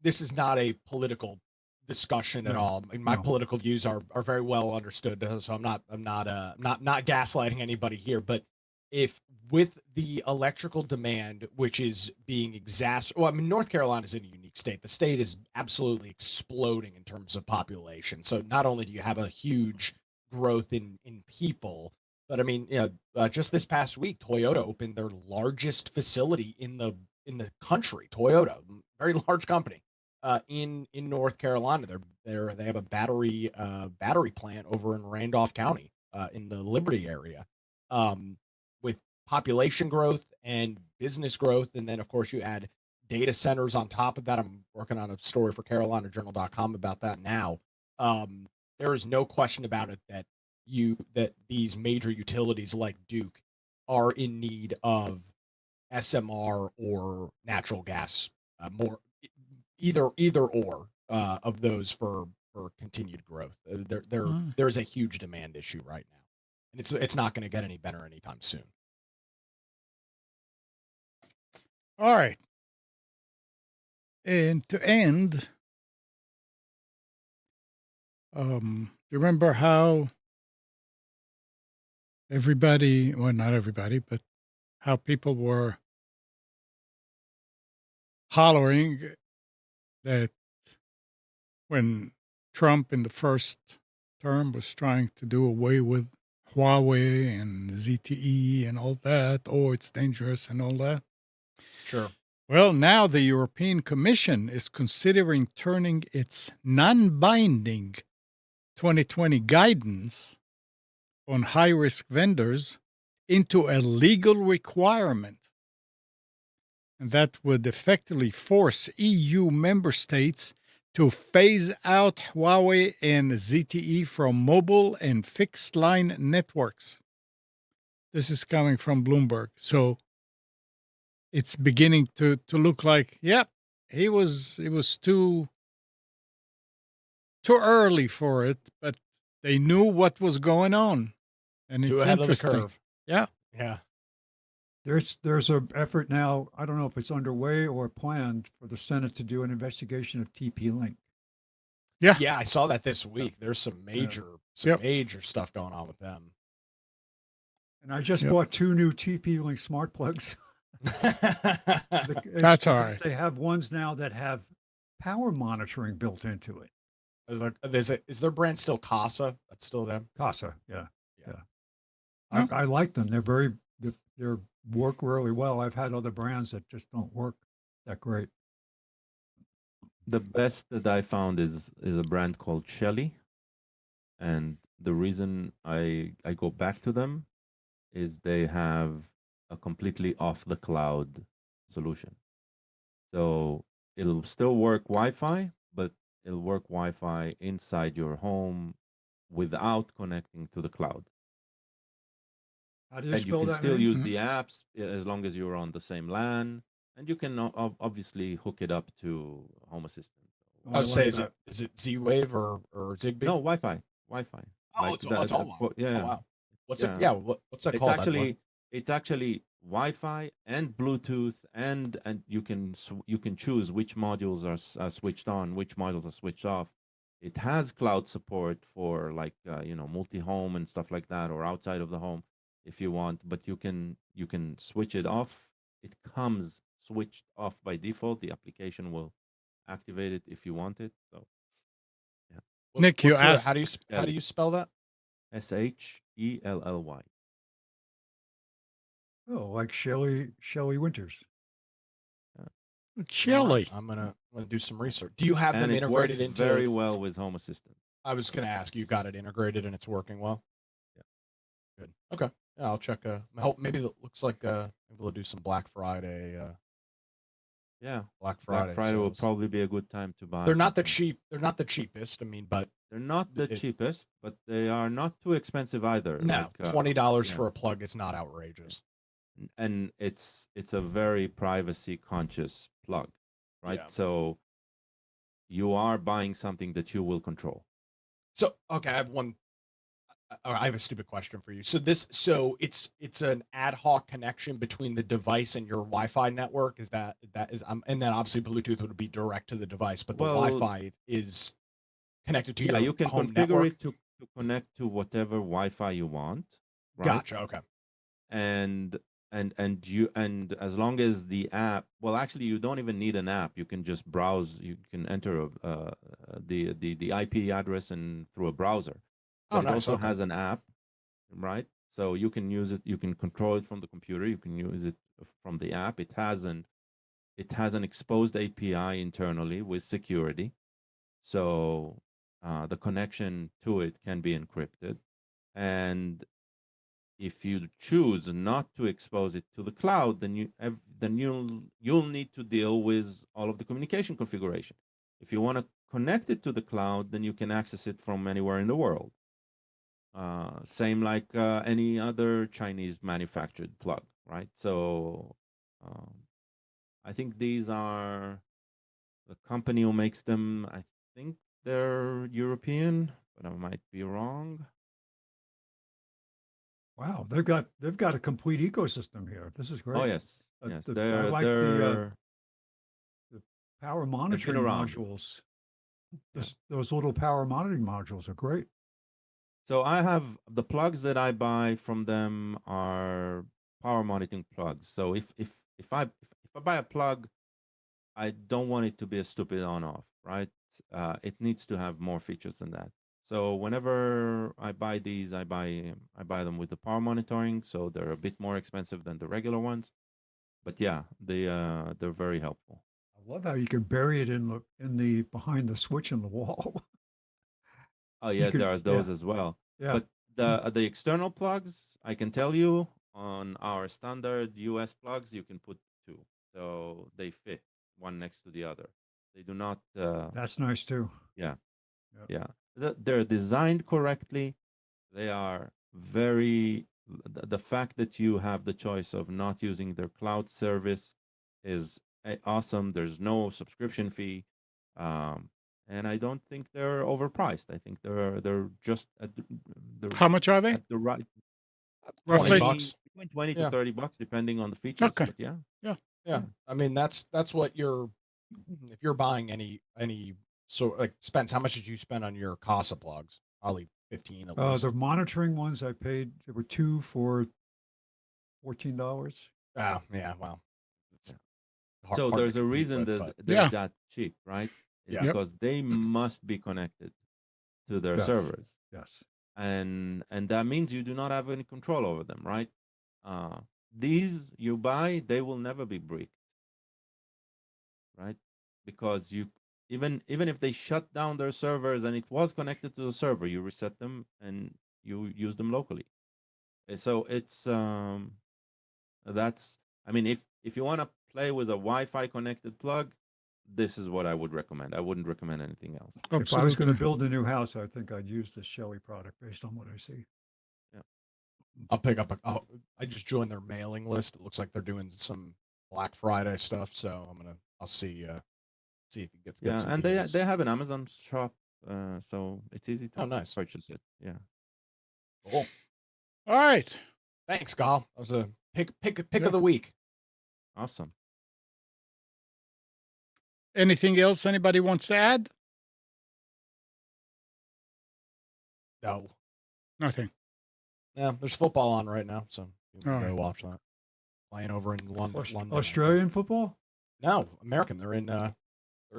this is not a political discussion at No, all. I mean, my no. political views are very well understood, so I'm not gaslighting anybody here. But if with the electrical demand, which is being well, I mean, North Carolina is in a unique state. The state is absolutely exploding in terms of population. So not only do you have a huge growth in people, but I mean, just this past week, Toyota opened their largest facility in the country. Toyota, very large company, in North Carolina. They have a battery plant over in Randolph County, in the Liberty area, with population growth and business growth, and then of course you add data centers on top of that. I'm working on a story for CarolinaJournal.com about that now. Um, there is no question about it that these major utilities like Duke are in need of SMR or natural gas, more either or of those for continued growth. Mm. There's a huge demand issue right now, and it's not going to get any better anytime soon. All right. And to end, you remember how everybody, well, not everybody, but how people were hollering that when Trump in the first term was trying to do away with Huawei and ZTE and all that, oh, it's dangerous and all that. Sure. Well, now the European Commission is considering turning its non binding 2020 guidance on high risk vendors into a legal requirement. And that would effectively force EU member states to phase out Huawei and ZTE from mobile and fixed line networks. This is coming from Bloomberg. So it's beginning to look like, yep, it was too early for it, but they knew what was going on. And Too it's ahead of the interesting. curve. Yeah. Yeah. There's an effort now. I don't know if it's underway or planned for the Senate to do an investigation of TP-Link. Yeah. Yeah, I saw that this week. There's some Yep. major stuff going on with them. And I just Yep. bought 2 new TP-Link smart plugs. That's all because right. they have ones now that have power monitoring built into it. Is their brand still Casa? That's still them. Casa, yeah. No. I like them. They're work really well. I've had other brands that just don't work that great. The best that I found is a brand called Shelly, and the reason I go back to them is they have a completely off the cloud solution. So it'll still work Wi-Fi, but it'll work Wi-Fi inside your home without connecting to the cloud. How do you And you spell can that still name? use the apps as long as you're on the same LAN, and you can obviously hook it up to Home Assistant. Oh, I would say, like is that. it Z-Wave or Zigbee? No, Wi-Fi, Wi-Fi. Oh, Like it's all Wi-Fi. yeah, Oh yeah, wow. What's it? yeah. Yeah. What's that It's called? actually Wi-Fi and Bluetooth, and you can choose which modules are switched on, which modules are switched off. It has cloud support for like multi-home and stuff like that, or outside of the home if you want. But you can switch it off. It comes switched off by default. The application will activate it if you want it. So yeah, Nick, you How asked. do you spell that? Shelly. Oh, like Shelley Winters. All right, Chili. I'm gonna do some research. Do you have And them it works integrated into? very well with Home Assistant. I was gonna ask. You got it integrated and it's working well. Yeah. Good. Okay. Yeah, I'll check. Maybe it looks like maybe we'll do some Black Friday. Yeah, Black Black Friday Friday will sales. probably be a good time to buy They're not the something. cheap. They're not the cheapest. I mean, but They're not the it, cheapest, but they are not too expensive either. no, Like $20 yeah. for a plug is not outrageous. And it's a very privacy conscious plug, right? Yeah. So you are buying something that you will control. So okay, I have I have a stupid question for you. So it's an ad hoc connection between the device and your Wi-Fi network. And then obviously Bluetooth would be direct to the device, but the Well, Wi-Fi is connected to yeah, your you can home configure network. it to connect to whatever Wi-Fi you want, right? Gotcha. Okay. And and as long as the app, well, actually, you don't even need an app. You can just browse. You can enter the IP address and through a browser, Oh, but it nice. also Okay. has an app, right? So you can use it. You can control it from the computer. You can use it from the app. It has an exposed API internally with security, so the connection to it can be encrypted. And if you choose not to expose it to the cloud, then you'll need to deal with all of the communication configuration. If you want to connect it to the cloud, then you can access it from anywhere in the world. Same like any other Chinese manufactured plug, right? So um, I think these are the company who makes them. I think they're European, but I might be wrong. Wow, they've got a complete ecosystem here. This is Oh great. yes, yes, I they're like they're the power they've been monitoring around. modules. Yeah. Those little power monitoring modules are great. So I have the plugs that I buy from them are power monitoring plugs. So if I buy a plug, I don't want it to be a stupid on off, right? It needs to have more features than that. So whenever I buy these, I buy them with the power monitoring, so they're a bit more expensive than the regular ones. But yeah, they're very helpful. I love how you can bury it in the behind the switch in the wall. Oh You yeah, could, there are yeah, those as well. yeah. But the external plugs, I can tell you on our standard US plugs, you can put two, so they fit one next to the other. They do not. That's nice too. Yeah, Yeah. yeah. They're designed correctly. They are very. The fact that you have the choice of not using their cloud service is awesome. There's no subscription fee. Um, and I don't think they're overpriced. I think they're just they're How much are they? at the right 20 Roughly? 20 bucks. between 20 to Yeah. 30 bucks depending on the features. Okay. But yeah, Yeah. Yeah. I mean, that's what if you're buying any so like Spence, how much did you spend on your Casa plugs? Probably 15 at least. The monitoring ones I paid, there were two for $14. Oh, yeah, well, it's yeah. hard, So hard to there's a compete reason with, but they're Yeah. that cheap, right? It's yeah. Yep. because they must be connected to their Yes, servers, yes. and that means you do not have any control over them, right? Uh, these you buy, they will never be bricked, right? Because you even if they shut down their servers and it was connected to the server, you reset them and you use them locally. So it's that's I mean if you want to play with a Wi-Fi connected plug, this is what I would recommend. I wouldn't recommend anything else. If I was going to Absolutely. build a new house, I think I'd use the Shelly product based on what I see. Yeah. I'll pick up I just joined their mailing list. It looks like they're doing some Black Friday stuff, so I'll see if it gets get Yeah, some and deals. they have an Amazon shop, so it's easy to Oh, nice. purchase it. Yeah. Cool. All right. Thanks, Gal. That was a pick Yeah. of the week. Awesome. Anything else anybody wants to add? No. Nothing. Yeah, there's football on right now, so you All can go right. watch that. Playing over in London. I think. Australian football? No, American. They're in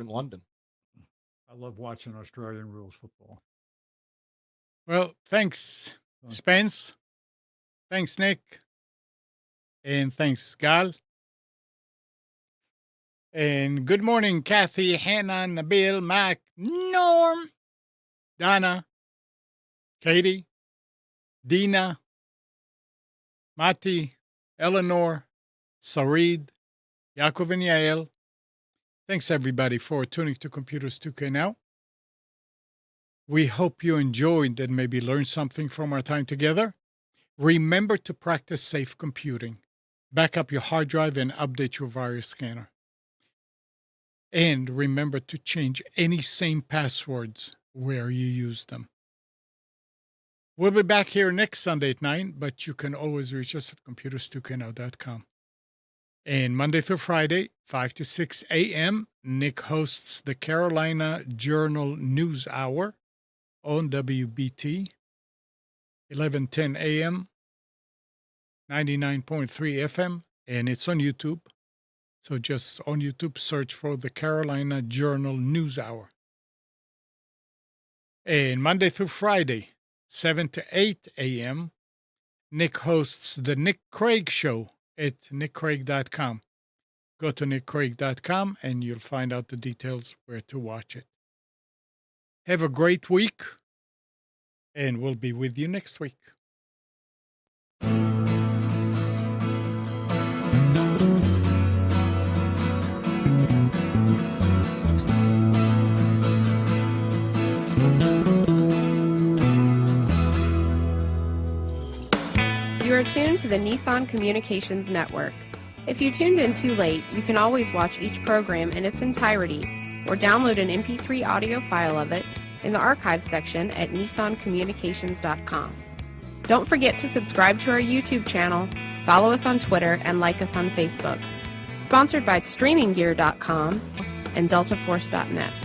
London. I love watching Australian rules football. Well, thanks, Spence. Thanks, Nick. And thanks, Gal. And good morning, Kathy, Hannah, Nabil, Mac, Norm, Donna, Katie, Dina, Mati, Eleanor, Sarid, Yaakov, and Yael. Thanks, everybody, for tuning to Computers 2K Now. We hope you enjoyed and maybe learned something from our time together. Remember to practice safe computing. Back up your hard drive and update your virus scanner. And remember to change any same passwords where you use them. We'll be back here next Sunday at 9, but you can always reach us at computers2know.com. And Monday through Friday, 5 to 6 a.m., Nick hosts the Carolina Journal News Hour on WBT, 11:10 a.m., 99.3 FM, and it's on YouTube. So just on YouTube, search for the Carolina Journal News Hour. And Monday through Friday, 7 to 8 a.m., Nick hosts the Nick Craig Show at nickcraig.com. Go to nickcraig.com and you'll find out the details where to watch it. Have a great week, and we'll be with you next week. You are tuned to the Nissan Communications Network. If you tuned in too late, you can always watch each program in its entirety or download an MP3 audio file of it in the archives section at nissancommunications.com. Don't forget to subscribe to our YouTube channel, follow us on Twitter, and like us on Facebook. Sponsored by StreamingGear.com and DeltaForce.net.